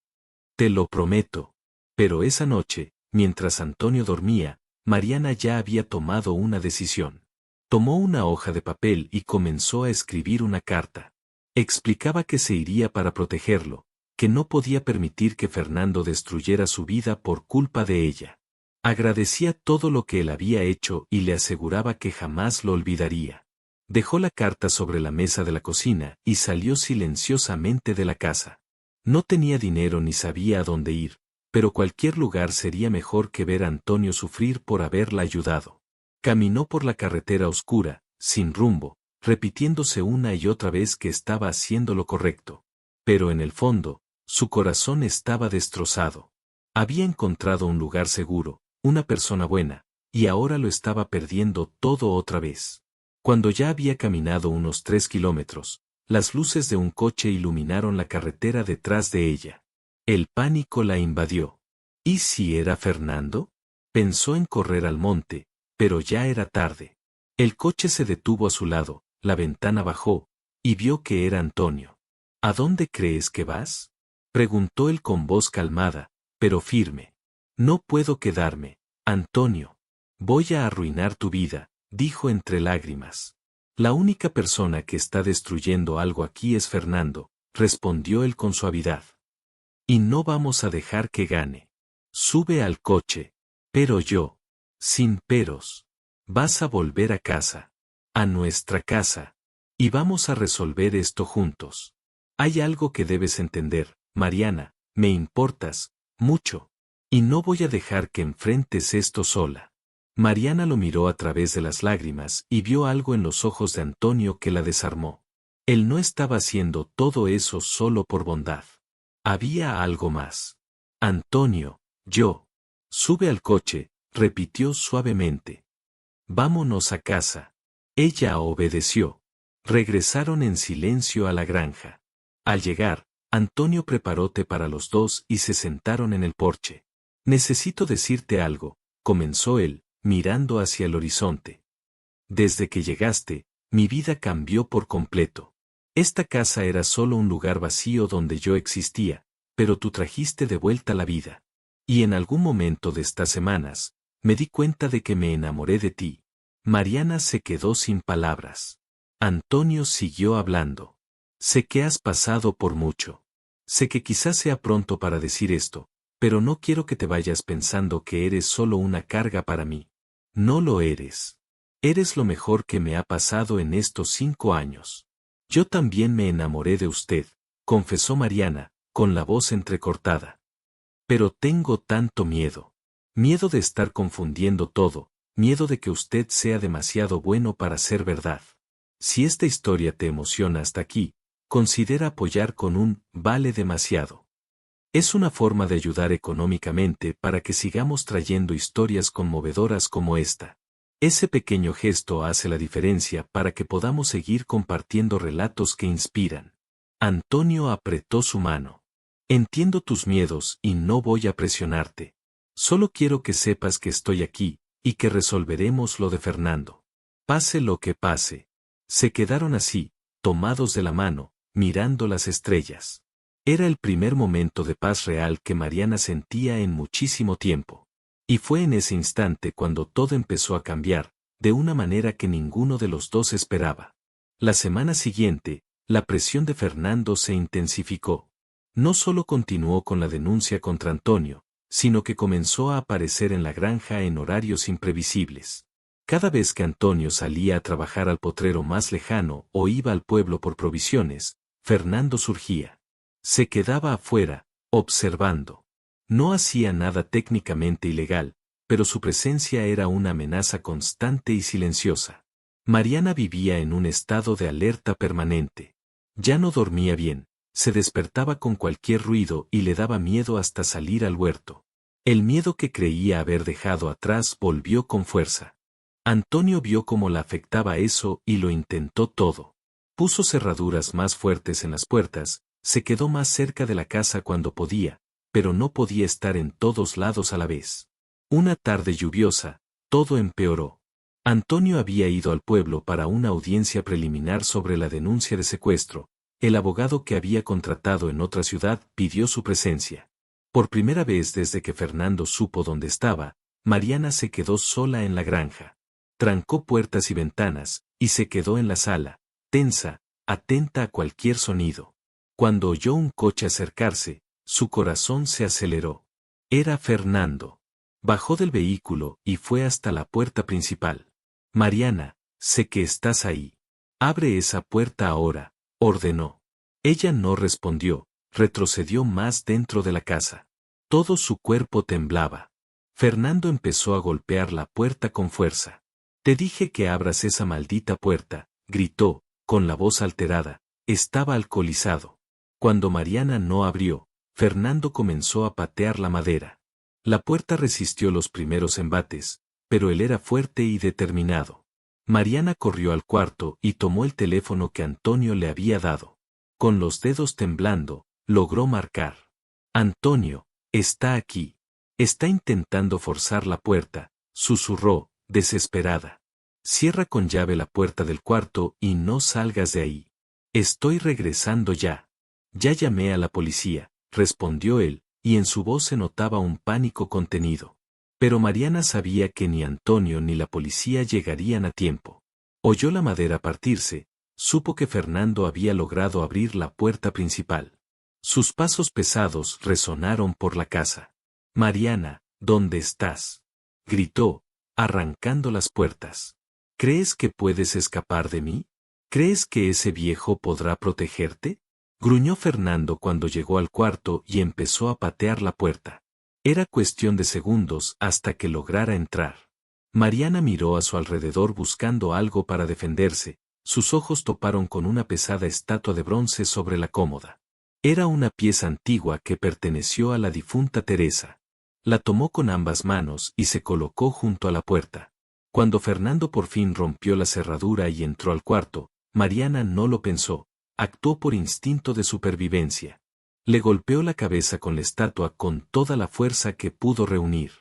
Te lo prometo. Pero esa noche, mientras Antonio dormía, Mariana ya había tomado una decisión. Tomó una hoja de papel y comenzó a escribir una carta. Explicaba que se iría para protegerlo, que no podía permitir que Fernando destruyera su vida por culpa de ella. Agradecía todo lo que él había hecho y le aseguraba que jamás lo olvidaría. Dejó la carta sobre la mesa de la cocina y salió silenciosamente de la casa. No tenía dinero ni sabía a dónde ir, pero cualquier lugar sería mejor que ver a Antonio sufrir por haberla ayudado. Caminó por la carretera oscura, sin rumbo, repitiéndose una y otra vez que estaba haciendo lo correcto. Pero en el fondo, su corazón estaba destrozado. Había encontrado un lugar seguro, una persona buena, y ahora lo estaba perdiendo todo otra vez. Cuando ya había caminado unos 3 kilómetros, las luces de un coche iluminaron la carretera detrás de ella. El pánico la invadió. ¿Y si era Fernando? Pensó en correr al monte, pero ya era tarde. El coche se detuvo a su lado, la ventana bajó, y vio que era Antonio. ¿A dónde crees que vas?, preguntó él con voz calmada, pero firme. No puedo quedarme, Antonio. Voy a arruinar tu vida, dijo entre lágrimas. La única persona que está destruyendo algo aquí es Fernando, respondió él con suavidad. Y no vamos a dejar que gane. Sube al coche. Pero yo. Sin peros. Vas a volver a casa. A nuestra casa. Y vamos a resolver esto juntos. Hay algo que debes entender, Mariana, me importas, mucho. Y no voy a dejar que enfrentes esto sola. Mariana lo miró a través de las lágrimas y vio algo en los ojos de Antonio que la desarmó. Él no estaba haciendo todo eso solo por bondad. Había algo más. Antonio, yo. Sube al coche, repitió suavemente. Vámonos a casa. Ella obedeció. Regresaron en silencio a la granja. Al llegar, Antonio preparó té para los dos y se sentaron en el porche. Necesito decirte algo, comenzó él, mirando hacia el horizonte. Desde que llegaste, mi vida cambió por completo. Esta casa era solo un lugar vacío donde yo existía, pero tú trajiste de vuelta la vida. Y en algún momento de estas semanas, me di cuenta de que me enamoré de ti. Mariana se quedó sin palabras. Antonio siguió hablando. Sé que has pasado por mucho. Sé que quizás sea pronto para decir esto, pero no quiero que te vayas pensando que eres solo una carga para mí. No lo eres. Eres lo mejor que me ha pasado en estos 5 años. Yo también me enamoré de usted, confesó Mariana, con la voz entrecortada. Pero tengo tanto miedo. Miedo de estar confundiendo todo, miedo de que usted sea demasiado bueno para ser verdad. Si esta historia te emociona hasta aquí, considera apoyar con un vale demasiado. Es una forma de ayudar económicamente para que sigamos trayendo historias conmovedoras como esta. Ese pequeño gesto hace la diferencia para que podamos seguir compartiendo relatos que inspiran. Antonio apretó su mano. Entiendo tus miedos y no voy a presionarte. Solo quiero que sepas que estoy aquí, y que resolveremos lo de Fernando. Pase lo que pase. Se quedaron así, tomados de la mano, mirando las estrellas. Era el primer momento de paz real que Mariana sentía en muchísimo tiempo. Y fue en ese instante cuando todo empezó a cambiar, de una manera que ninguno de los dos esperaba. La semana siguiente, la presión de Fernando se intensificó. No solo continuó con la denuncia contra Antonio, sino que comenzó a aparecer en la granja en horarios imprevisibles. Cada vez que Antonio salía a trabajar al potrero más lejano o iba al pueblo por provisiones, Fernando surgía. Se quedaba afuera, observando. No hacía nada técnicamente ilegal, pero su presencia era una amenaza constante y silenciosa. Mariana vivía en un estado de alerta permanente. Ya no dormía bien, se despertaba con cualquier ruido y le daba miedo hasta salir al huerto. El miedo que creía haber dejado atrás volvió con fuerza. Antonio vio cómo la afectaba eso y lo intentó todo. Puso cerraduras más fuertes en las puertas, se quedó más cerca de la casa cuando podía, pero no podía estar en todos lados a la vez. Una tarde lluviosa, todo empeoró. Antonio había ido al pueblo para una audiencia preliminar sobre la denuncia de secuestro. El abogado que había contratado en otra ciudad pidió su presencia. Por primera vez desde que Fernando supo dónde estaba, Mariana se quedó sola en la granja. Trancó puertas y ventanas, y se quedó en la sala, tensa, atenta a cualquier sonido. Cuando oyó un coche acercarse, su corazón se aceleró. Era Fernando. Bajó del vehículo y fue hasta la puerta principal. Mariana, sé que estás ahí. Abre esa puerta ahora, ordenó. Ella no respondió, retrocedió más dentro de la casa. Todo su cuerpo temblaba. Fernando empezó a golpear la puerta con fuerza. Te dije que abras esa maldita puerta, gritó, con la voz alterada. Estaba alcoholizado. Cuando Mariana no abrió, Fernando comenzó a patear la madera. La puerta resistió los primeros embates, pero él era fuerte y determinado. Mariana corrió al cuarto y tomó el teléfono que Antonio le había dado. Con los dedos temblando, logró marcar. Antonio, está aquí. Está intentando forzar la puerta, susurró, desesperada. Cierra con llave la puerta del cuarto y no salgas de ahí. Estoy regresando ya. Ya llamé a la policía, respondió él, y en su voz se notaba un pánico contenido. Pero Mariana sabía que ni Antonio ni la policía llegarían a tiempo. Oyó la madera partirse, supo que Fernando había logrado abrir la puerta principal. Sus pasos pesados resonaron por la casa. Mariana, ¿dónde estás? Gritó, arrancando las puertas. ¿Crees que puedes escapar de mí? ¿Crees que ese viejo podrá protegerte? Gruñó Fernando cuando llegó al cuarto y empezó a patear la puerta. Era cuestión de segundos hasta que lograra entrar. Mariana miró a su alrededor buscando algo para defenderse, sus ojos toparon con una pesada estatua de bronce sobre la cómoda. Era una pieza antigua que perteneció a la difunta Teresa. La tomó con ambas manos y se colocó junto a la puerta. Cuando Fernando por fin rompió la cerradura y entró al cuarto, Mariana no lo pensó, actuó por instinto de supervivencia. Le golpeó la cabeza con la estatua con toda la fuerza que pudo reunir.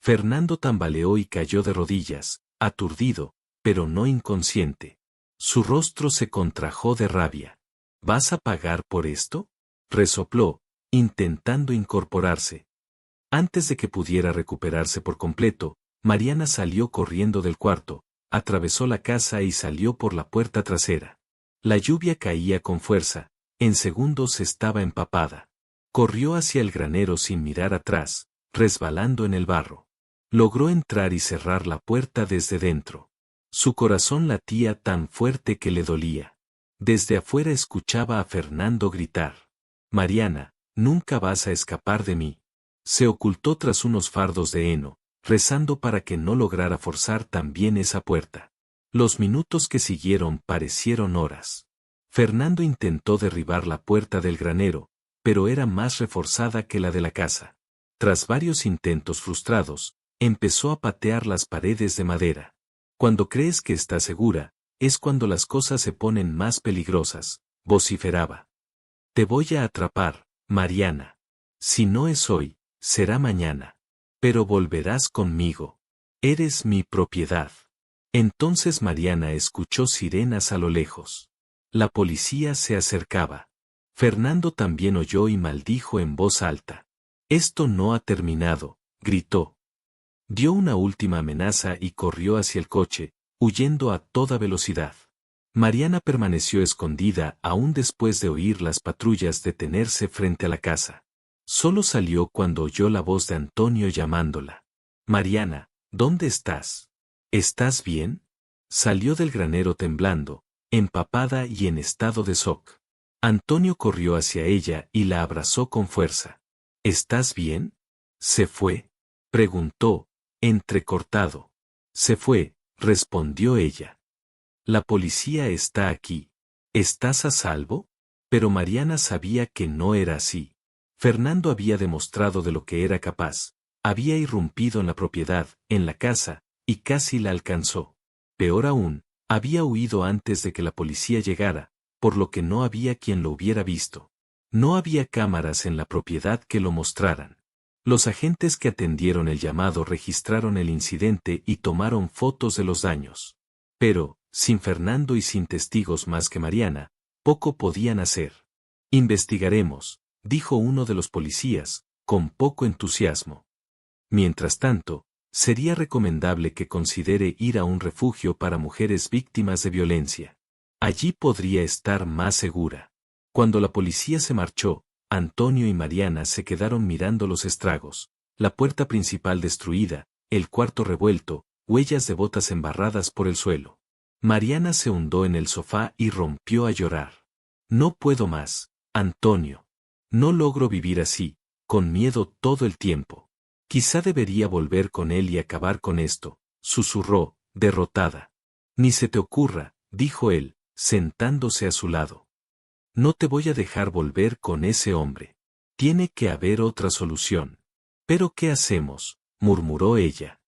Fernando tambaleó y cayó de rodillas, aturdido, pero no inconsciente. Su rostro se contrajo de rabia. ¿Vas a pagar por esto? Resopló, intentando incorporarse. Antes de que pudiera recuperarse por completo, Mariana salió corriendo del cuarto, atravesó la casa y salió por la puerta trasera. La lluvia caía con fuerza, en segundos estaba empapada. Corrió hacia el granero sin mirar atrás, resbalando en el barro. Logró entrar y cerrar la puerta desde dentro. Su corazón latía tan fuerte que le dolía. Desde afuera escuchaba a Fernando gritar. Mariana, nunca vas a escapar de mí. Se ocultó tras unos fardos de heno, rezando para que no lograra forzar también esa puerta. Los minutos que siguieron parecieron horas. Fernando intentó derribar la puerta del granero, pero era más reforzada que la de la casa. Tras varios intentos frustrados, empezó a patear las paredes de madera. Cuando crees que estás segura, es cuando las cosas se ponen más peligrosas, vociferaba. Te voy a atrapar, Mariana. Si no es hoy, será mañana. Pero volverás conmigo. Eres mi propiedad. Entonces Mariana escuchó sirenas a lo lejos. La policía se acercaba. Fernando también oyó y maldijo en voz alta. Esto no ha terminado, gritó. Dio una última amenaza y corrió hacia el coche, huyendo a toda velocidad. Mariana permaneció escondida aún después de oír las patrullas detenerse frente a la casa. Solo salió cuando oyó la voz de Antonio llamándola. Mariana, ¿dónde estás? ¿Estás bien? Salió del granero temblando, empapada y en estado de shock. Antonio corrió hacia ella y la abrazó con fuerza. ¿Estás bien? ¿Se fue? Preguntó, entrecortado. Se fue, respondió ella. La policía está aquí. ¿Estás a salvo? Pero Mariana sabía que no era así. Fernando había demostrado de lo que era capaz. Había irrumpido en la propiedad, en la casa, y casi la alcanzó. Peor aún, había huido antes de que la policía llegara, por lo que no había quien lo hubiera visto. No había cámaras en la propiedad que lo mostraran. Los agentes que atendieron el llamado registraron el incidente y tomaron fotos de los daños. Pero, sin Fernando y sin testigos más que Mariana, poco podían hacer. Investigaremos, dijo uno de los policías, con poco entusiasmo. Mientras tanto, sería recomendable que considere ir a un refugio para mujeres víctimas de violencia. Allí podría estar más segura. Cuando la policía se marchó, Antonio y Mariana se quedaron mirando los estragos, la puerta principal destruida, el cuarto revuelto, huellas de botas embarradas por el suelo. Mariana se hundió en el sofá y rompió a llorar. No puedo más, Antonio. No logro vivir así, con miedo todo el tiempo. Quizá debería volver con él y acabar con esto, susurró, derrotada. Ni se te ocurra, dijo él, sentándose a su lado. No te voy a dejar volver con ese hombre. Tiene que haber otra solución. ¿Pero qué hacemos?, murmuró ella.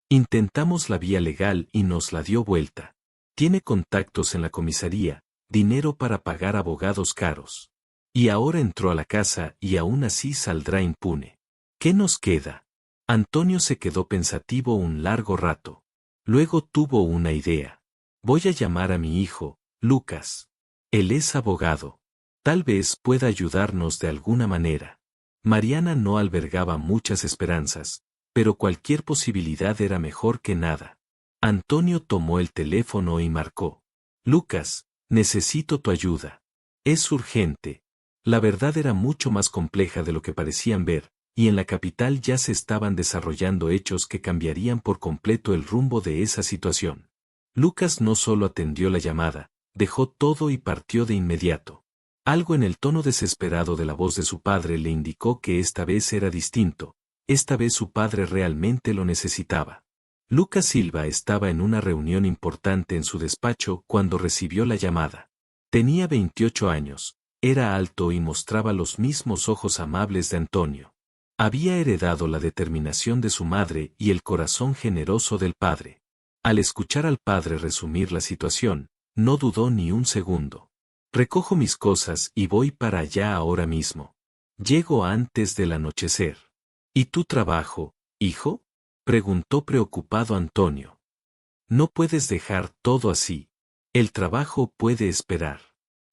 Intentamos la vía legal y nos la dio vuelta. Tiene contactos en la comisaría, dinero para pagar abogados caros. Y ahora entró a la casa y aún así saldrá impune. ¿Qué nos queda? Antonio se quedó pensativo un largo rato. Luego tuvo una idea. Voy a llamar a mi hijo, Lucas. Él es abogado. Tal vez pueda ayudarnos de alguna manera. Mariana no albergaba muchas esperanzas, pero cualquier posibilidad era mejor que nada. Antonio tomó el teléfono y marcó. Lucas, necesito tu ayuda. Es urgente. La verdad era mucho más compleja de lo que parecían ver, y en la capital ya se estaban desarrollando hechos que cambiarían por completo el rumbo de esa situación. Lucas no solo atendió la llamada, dejó todo y partió de inmediato. Algo en el tono desesperado de la voz de su padre le indicó que esta vez era distinto, esta vez su padre realmente lo necesitaba. Lucas Silva estaba en una reunión importante en su despacho cuando recibió la llamada. Tenía 28 años, era alto y mostraba los mismos ojos amables de Antonio. Había heredado la determinación de su madre y el corazón generoso del padre. Al escuchar al padre resumir la situación, no dudó ni un segundo. Recojo mis cosas y voy para allá ahora mismo. Llego antes del anochecer. ¿Y tu trabajo, hijo?, preguntó preocupado Antonio. No puedes dejar todo así. El trabajo puede esperar.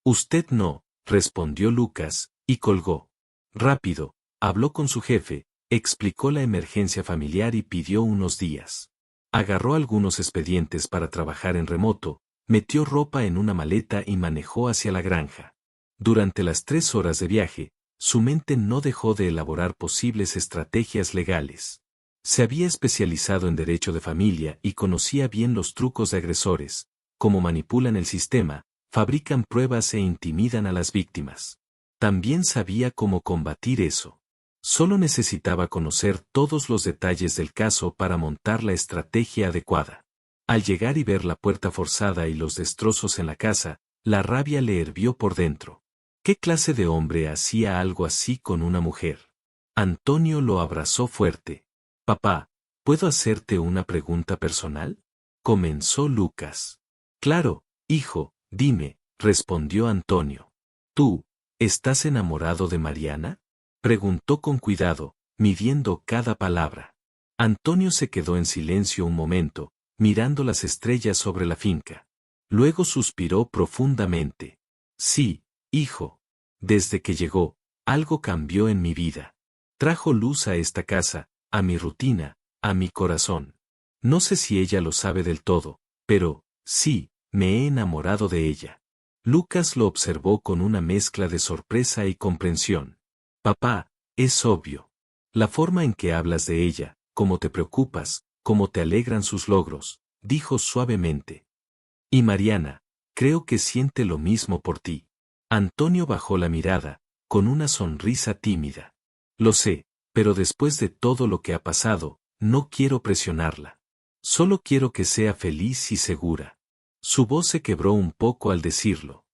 Usted no, respondió Lucas, y colgó. Rápido, habló con su jefe, explicó la emergencia familiar y pidió unos días. Agarró algunos expedientes para trabajar en remoto, metió ropa en una maleta y manejó hacia la granja. Durante las 3 horas de viaje, su mente no dejó de elaborar posibles estrategias legales. Se había especializado en derecho de familia y conocía bien los trucos de agresores, cómo manipulan el sistema, fabrican pruebas e intimidan a las víctimas. También sabía cómo combatir eso. Solo necesitaba conocer todos los detalles del caso para montar la estrategia adecuada. Al llegar y ver la puerta forzada y los destrozos en la casa, la rabia le hirvió por dentro. ¿Qué clase de hombre hacía algo así con una mujer? Antonio lo abrazó fuerte. Papá, ¿puedo hacerte una pregunta personal?, comenzó Lucas. Claro, hijo, dime, respondió Antonio. Tú, ¿Estás enamorado de Mariana? Preguntó con cuidado, midiendo cada palabra. Antonio se quedó en silencio un momento, mirando las estrellas sobre la finca. Luego suspiró profundamente. Sí, hijo. Desde que llegó, algo cambió en mi vida. Trajo luz a esta casa, a mi rutina, a mi corazón. No sé si ella lo sabe del todo, pero, sí, me he enamorado de ella. Lucas lo observó con una mezcla de sorpresa y comprensión. Papá, es obvio. La forma en que hablas de ella, cómo te preocupas, cómo te alegran sus logros, dijo suavemente. Y Mariana, creo que siente lo mismo por ti. Antonio bajó la mirada, con una sonrisa tímida. Lo sé, pero después de todo lo que ha pasado, no quiero presionarla. Solo quiero que sea feliz y segura. Su voz se quebró un poco al decirlo.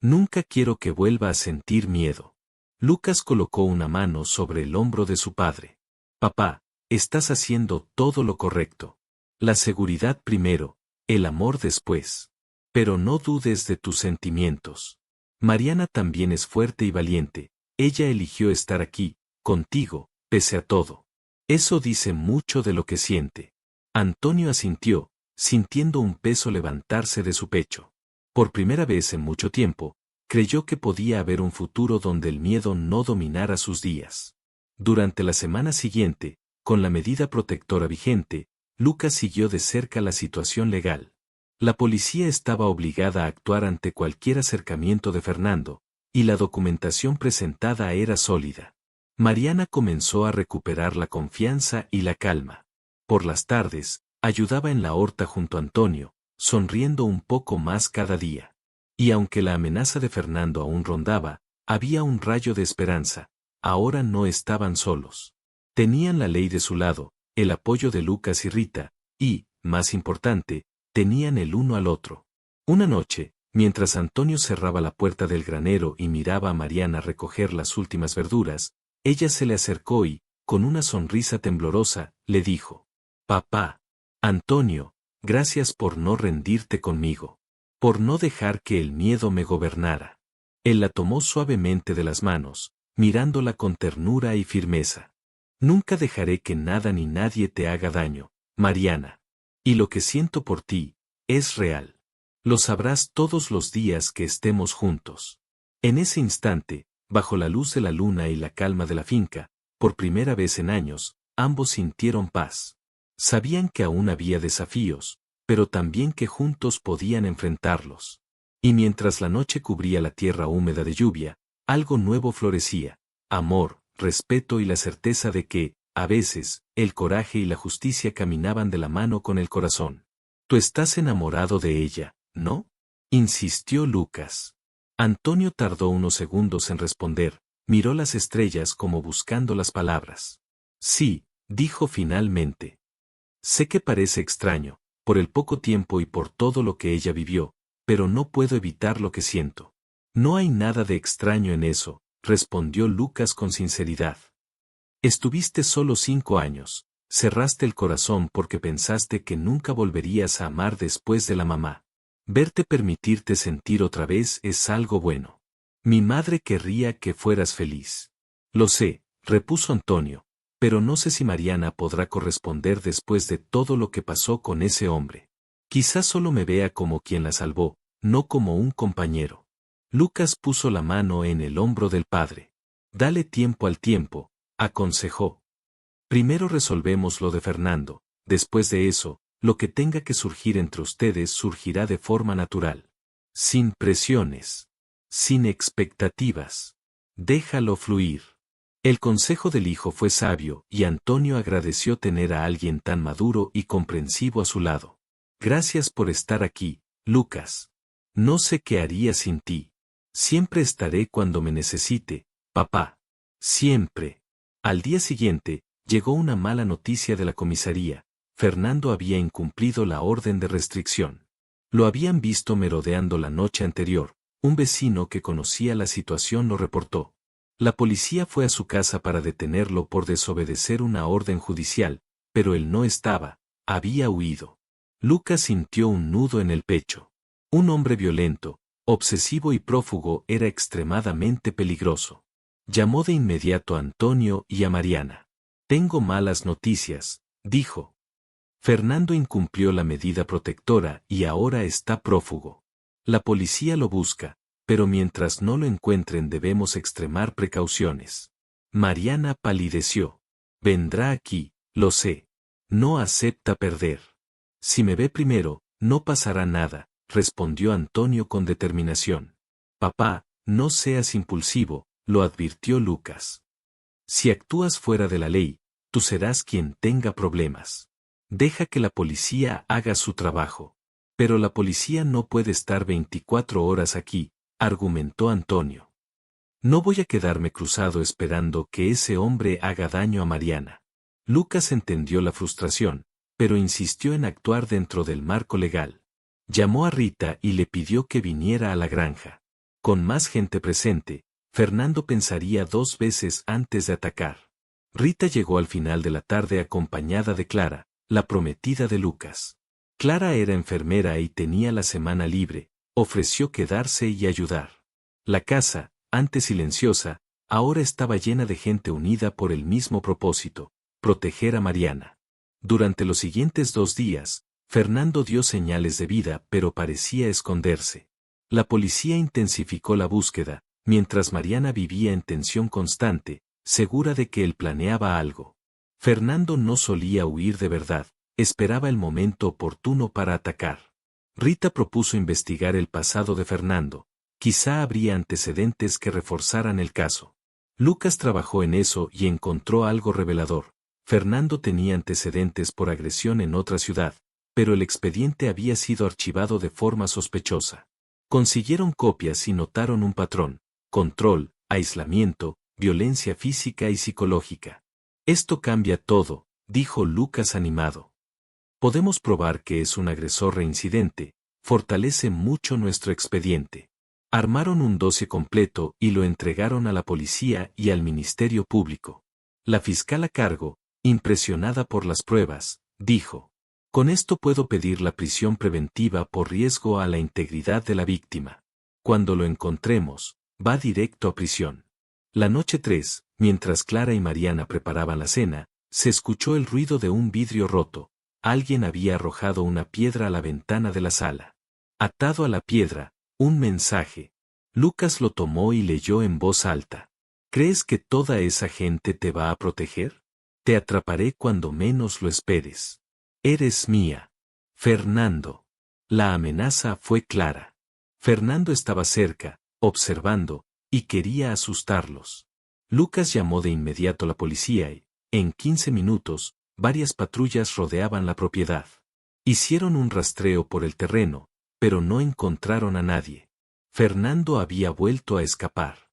Nunca quiero que vuelva a sentir miedo. Lucas colocó una mano sobre el hombro de su padre. Papá, estás haciendo todo lo correcto. La seguridad primero, el amor después. Pero no dudes de tus sentimientos. Mariana también es fuerte y valiente. Ella eligió estar aquí, contigo, pese a todo. Eso dice mucho de lo que siente. Antonio asintió, sintiendo un peso levantarse de su pecho. Por primera vez en mucho tiempo, creyó que podía haber un futuro donde el miedo no dominara sus días. Durante la semana siguiente, con la medida protectora vigente, Lucas siguió de cerca la situación legal. La policía estaba obligada a actuar ante cualquier acercamiento de Fernando, y la documentación presentada era sólida. Mariana comenzó a recuperar la confianza y la calma. Por las tardes, ayudaba en la horta junto a Antonio, sonriendo un poco más cada día. Y aunque la amenaza de Fernando aún rondaba, había un rayo de esperanza. Ahora no estaban solos. Tenían la ley de su lado, el apoyo de Lucas y Rita, y, más importante, tenían el uno al otro. Una noche, mientras Antonio cerraba la puerta del granero y miraba a Mariana recoger las últimas verduras, ella se le acercó y, con una sonrisa temblorosa, le dijo: Papá, Antonio, gracias por no rendirte conmigo. Por no dejar que el miedo me gobernara. Él la tomó suavemente de las manos, mirándola con ternura y firmeza. Nunca dejaré que nada ni nadie te haga daño, Mariana. Y lo que siento por ti, es real. Lo sabrás todos los días que estemos juntos. En ese instante, bajo la luz de la luna y la calma de la finca, por primera vez en años, ambos sintieron paz. Sabían que aún había desafíos, pero también que juntos podían enfrentarlos. Y mientras la noche cubría la tierra húmeda de lluvia, algo nuevo florecía: amor, respeto y la certeza de que, a veces, el coraje y la justicia caminaban de la mano con el corazón. Tú estás enamorado de ella, ¿no? Insistió Lucas. Antonio tardó unos segundos en responder, miró las estrellas como buscando las palabras. Sí, dijo finalmente. Sé que parece extraño, por el poco tiempo y por todo lo que ella vivió, pero no puedo evitar lo que siento. No hay nada de extraño en eso, respondió Lucas con sinceridad. Estuviste solo 5 años, cerraste el corazón porque pensaste que nunca volverías a amar después de la mamá. Verte permitirte sentir otra vez es algo bueno. Mi madre querría que fueras feliz. Lo sé, repuso Antonio, pero no sé si Mariana podrá corresponder después de todo lo que pasó con ese hombre. Quizás solo me vea como quien la salvó, no como un compañero. Lucas puso la mano en el hombro del padre. Dale tiempo al tiempo, aconsejó. Primero resolvemos lo de Fernando, después de eso, lo que tenga que surgir entre ustedes surgirá de forma natural. Sin presiones. Sin expectativas. Déjalo fluir. El consejo del hijo fue sabio y Antonio agradeció tener a alguien tan maduro y comprensivo a su lado. Gracias por estar aquí, Lucas. No sé qué haría sin ti. Siempre estaré cuando me necesite, papá. Siempre. Al día siguiente, llegó una mala noticia de la comisaría. Fernando había incumplido la orden de restricción. Lo habían visto merodeando la noche anterior. Un vecino que conocía la situación lo reportó. La policía fue a su casa para detenerlo por desobedecer una orden judicial, pero él no estaba, había huido. Lucas sintió un nudo en el pecho. Un hombre violento, Obsesivo y prófugo, era extremadamente peligroso. Llamó de inmediato a Antonio y a Mariana. Tengo malas noticias, dijo. Fernando incumplió la medida protectora y ahora está prófugo. La policía lo busca, pero mientras no lo encuentren debemos extremar precauciones. Mariana palideció. Vendrá aquí, lo sé. No acepta perder. Si me ve primero, no pasará nada, respondió Antonio con determinación. Papá, no seas impulsivo, lo advirtió Lucas. Si actúas fuera de la ley, tú serás quien tenga problemas. Deja que la policía haga su trabajo. Pero la policía no puede estar 24 horas aquí, argumentó Antonio. No voy a quedarme cruzado esperando que ese hombre haga daño a Mariana. Lucas entendió la frustración, pero insistió en actuar dentro del marco legal. Llamó a Rita y le pidió que viniera a la granja. Con más gente presente, Fernando pensaría 2 veces antes de atacar. Rita llegó al final de la tarde acompañada de Clara, la prometida de Lucas. Clara era enfermera y tenía la semana libre, ofreció quedarse y ayudar. La casa, antes silenciosa, ahora estaba llena de gente unida por el mismo propósito, proteger a Mariana. Durante los siguientes 2 días, Fernando dio señales de vida pero parecía esconderse. La policía intensificó la búsqueda, mientras Mariana vivía en tensión constante, segura de que él planeaba algo. Fernando no solía huir de verdad, esperaba el momento oportuno para atacar. Rita propuso investigar el pasado de Fernando, quizá habría antecedentes que reforzaran el caso. Lucas trabajó en eso y encontró algo revelador. Fernando tenía antecedentes por agresión en otra ciudad, pero el expediente había sido archivado de forma sospechosa. Consiguieron copias y notaron un patrón: control, aislamiento, violencia física y psicológica. Esto cambia todo, dijo Lucas animado. Podemos probar que es un agresor reincidente, fortalece mucho nuestro expediente. Armaron un dossier completo y lo entregaron a la policía y al Ministerio Público. La fiscal a cargo, impresionada por las pruebas, dijo: con esto puedo pedir la prisión preventiva por riesgo a la integridad de la víctima. Cuando lo encontremos, va directo a prisión. La noche 3, mientras Clara y Mariana preparaban la cena, se escuchó el ruido de un vidrio roto. Alguien había arrojado una piedra a la ventana de la sala. Atado a la piedra, un mensaje. Lucas lo tomó y leyó en voz alta. ¿Crees que toda esa gente te va a proteger? Te atraparé cuando menos lo esperes. Eres mía. Fernando. La amenaza fue clara. Fernando estaba cerca, observando, y quería asustarlos. Lucas llamó de inmediato a la policía y, en 15 minutos, varias patrullas rodeaban la propiedad. Hicieron un rastreo por el terreno, pero no encontraron a nadie. Fernando había vuelto a escapar.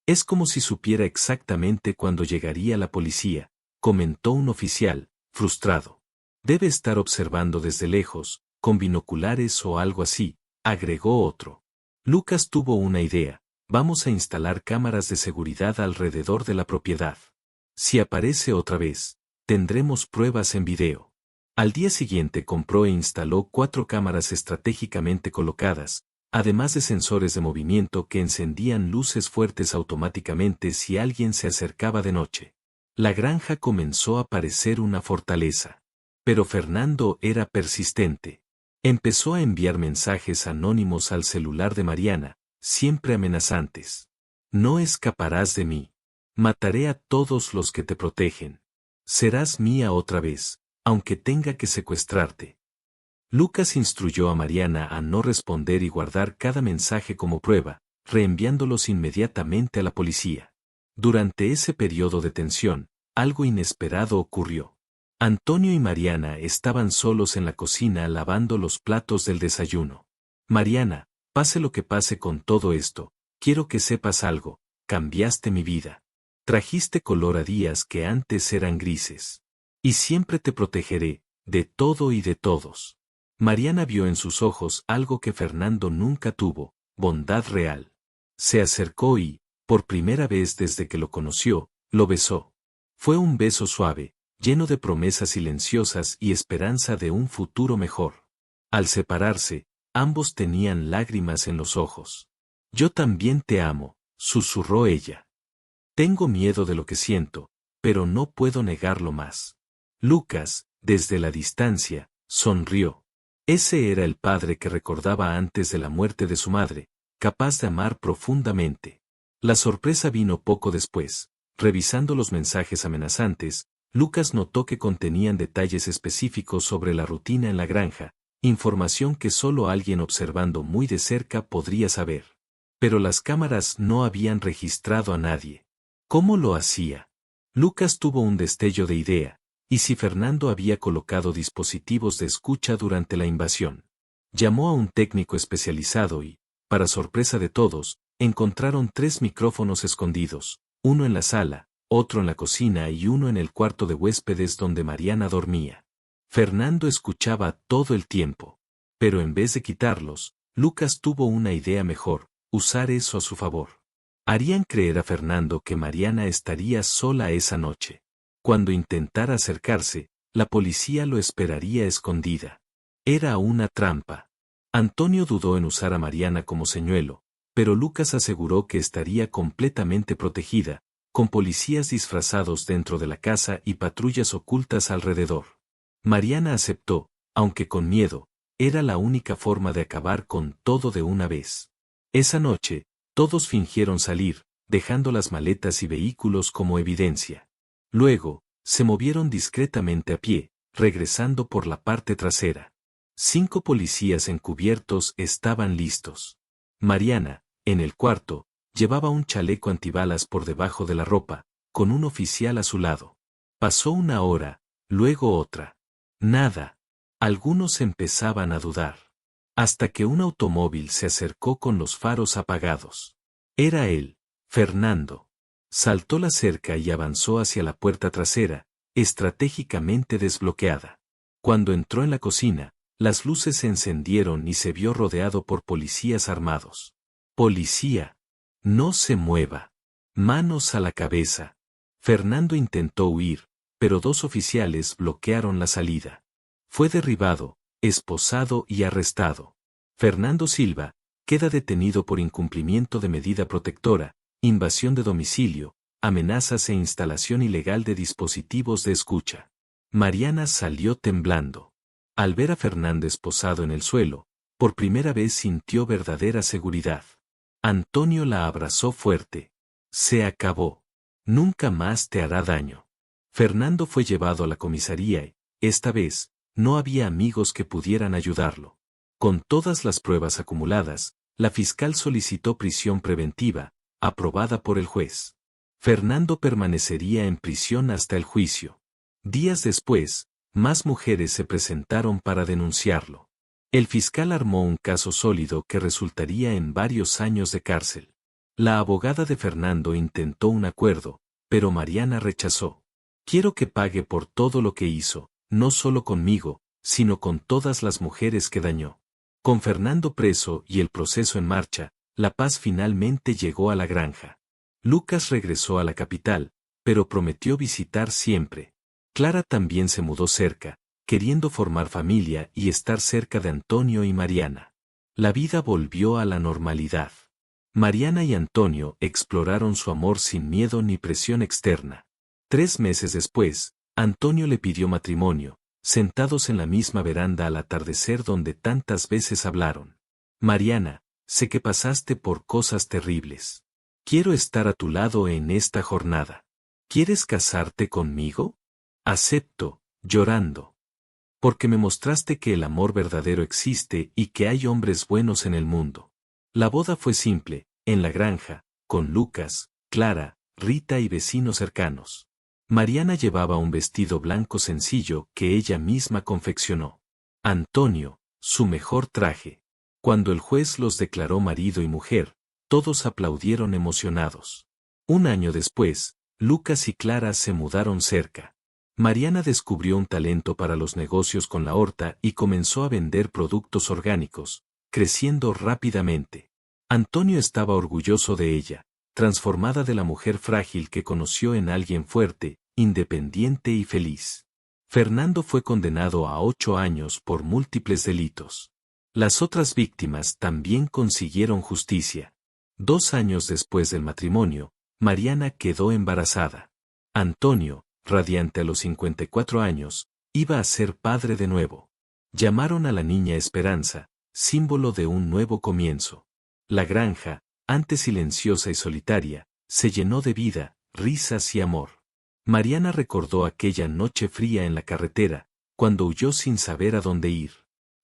Es como si supiera exactamente cuándo llegaría la policía, comentó un oficial, frustrado. Debe estar observando desde lejos, con binoculares o algo así, agregó otro. Lucas tuvo una idea: vamos a instalar cámaras de seguridad alrededor de la propiedad. Si aparece otra vez, tendremos pruebas en video. Al día siguiente compró e instaló 4 cámaras estratégicamente colocadas, además de sensores de movimiento que encendían luces fuertes automáticamente si alguien se acercaba de noche. La granja comenzó a parecer una fortaleza. Pero Fernando era persistente. Empezó a enviar mensajes anónimos al celular de Mariana, siempre amenazantes. No escaparás de mí. Mataré a todos los que te protegen. Serás mía otra vez, aunque tenga que secuestrarte. Lucas instruyó a Mariana a no responder y guardar cada mensaje como prueba, reenviándolos inmediatamente a la policía. Durante ese periodo de tensión, algo inesperado ocurrió. Antonio y Mariana estaban solos en la cocina lavando los platos del desayuno. Mariana, pase lo que pase con todo esto, quiero que sepas algo: cambiaste mi vida. Trajiste color a días que antes eran grises. Y siempre te protegeré, de todo y de todos. Mariana vio en sus ojos algo que Fernando nunca tuvo: bondad real. Se acercó y, por primera vez desde que lo conoció, lo besó. Fue un beso suave, lleno de promesas silenciosas y esperanza de un futuro mejor. Al separarse, Ambos tenían lágrimas en los ojos. Yo también te amo, susurró ella. Tengo miedo de lo que siento, pero no puedo negarlo más. Lucas, desde la distancia, sonrió. Ese era el padre que recordaba antes de la muerte de su madre, capaz de amar profundamente. La sorpresa vino poco después. Revisando los mensajes amenazantes, Lucas notó que contenían detalles específicos sobre la rutina en la granja, información que solo alguien observando muy de cerca podría saber. Pero las cámaras no habían registrado a nadie. ¿Cómo lo hacía? Lucas tuvo un destello de idea. ¿Y si Fernando había colocado dispositivos de escucha durante la invasión? Llamó a un técnico especializado y, para sorpresa de todos, encontraron 3 micrófonos escondidos, uno en la sala, otro en la cocina y uno en el cuarto de huéspedes donde Mariana dormía. Fernando escuchaba todo el tiempo. Pero en vez de quitarlos, Lucas tuvo una idea mejor: usar eso a su favor. Harían creer a Fernando que Mariana estaría sola esa noche. Cuando intentara acercarse, la policía lo esperaría escondida. Era una trampa. Antonio dudó en usar a Mariana como señuelo, pero Lucas aseguró que estaría completamente protegida, con policías disfrazados dentro de la casa y patrullas ocultas alrededor. Mariana aceptó, aunque con miedo. Era la única forma de acabar con todo de una vez. Esa noche, todos fingieron salir, dejando las maletas y vehículos como evidencia. Luego, se movieron discretamente a pie, regresando por la parte trasera. 5 policías encubiertos estaban listos. Mariana, en el cuarto, llevaba un chaleco antibalas por debajo de la ropa, con un oficial a su lado. Pasó una hora, luego otra. Nada. Algunos empezaban a dudar. Hasta que un automóvil se acercó con los faros apagados. Era él, Fernando. Saltó la cerca y avanzó hacia la puerta trasera, estratégicamente desbloqueada. Cuando entró en la cocina, las luces se encendieron y se vio rodeado por policías armados. «Policía, no se mueva. Manos a la cabeza». Fernando intentó huir, pero 2 oficiales bloquearon la salida. Fue derribado, esposado y arrestado. Fernando Silva queda detenido por incumplimiento de medida protectora, invasión de domicilio, amenazas e instalación ilegal de dispositivos de escucha. Mariana salió temblando. Al ver a Fernando esposado en el suelo, por primera vez sintió verdadera seguridad. Antonio la abrazó fuerte. Se acabó. Nunca más te hará daño. Fernando fue llevado a la comisaría y, esta vez, no había amigos que pudieran ayudarlo. Con todas las pruebas acumuladas, la fiscal solicitó prisión preventiva, aprobada por el juez. Fernando permanecería en prisión hasta el juicio. Días después, más mujeres se presentaron para denunciarlo. El fiscal armó un caso sólido que resultaría en varios años de cárcel. La abogada de Fernando intentó un acuerdo, pero Mariana rechazó. «Quiero que pague por todo lo que hizo, no solo conmigo, sino con todas las mujeres que dañó». Con Fernando preso y el proceso en marcha, la paz finalmente llegó a la granja. Lucas regresó a la capital, pero prometió visitar siempre. Clara también se mudó cerca, queriendo formar familia y estar cerca de Antonio y Mariana. La vida volvió a la normalidad. Mariana y Antonio exploraron su amor sin miedo ni presión externa. 3 meses después, Antonio le pidió matrimonio, sentados en la misma veranda al atardecer donde tantas veces hablaron. «Mariana, sé que pasaste por cosas terribles. Quiero estar a tu lado en esta jornada. ¿Quieres casarte conmigo?» «Acepto», llorando. «Porque me mostraste que el amor verdadero existe y que hay hombres buenos en el mundo». La boda fue simple, en la granja, con Lucas, Clara, Rita y vecinos cercanos. Mariana llevaba un vestido blanco sencillo que ella misma confeccionó. Antonio, su mejor traje. Cuando el juez los declaró marido y mujer, todos aplaudieron emocionados. Un año después, Lucas y Clara se mudaron cerca. Mariana descubrió un talento para los negocios con la horta y comenzó a vender productos orgánicos, creciendo rápidamente. Antonio estaba orgulloso de ella, transformada de la mujer frágil que conoció en alguien fuerte, independiente y feliz. Fernando fue condenado a 8 años por múltiples delitos. Las otras víctimas también consiguieron justicia. 2 años después del matrimonio, Mariana quedó embarazada. Antonio, radiante a los 54 años, iba a ser padre de nuevo. Llamaron a la niña Esperanza, símbolo de un nuevo comienzo. La granja, antes silenciosa y solitaria, se llenó de vida, risas y amor. Mariana recordó aquella noche fría en la carretera, cuando huyó sin saber a dónde ir.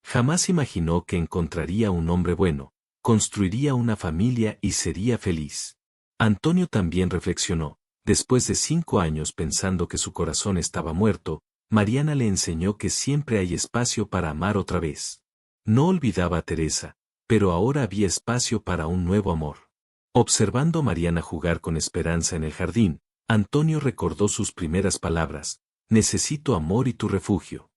Jamás imaginó que encontraría un hombre bueno, construiría una familia y sería feliz. Antonio también reflexionó. Después de 5 años pensando que su corazón estaba muerto, Mariana le enseñó que siempre hay espacio para amar otra vez. No olvidaba a Teresa, pero ahora había espacio para un nuevo amor. Observando a Mariana jugar con Esperanza en el jardín, Antonio recordó sus primeras palabras: necesito amor y tu refugio.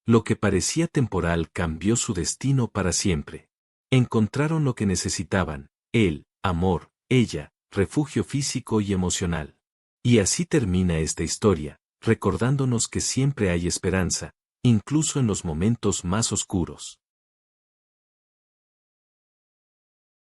Lo que parecía temporal cambió su destino para siempre. Encontraron lo que necesitaban: él, amor; ella, refugio físico y emocional. Y así termina esta historia, recordándonos que siempre hay esperanza, incluso en los momentos más oscuros.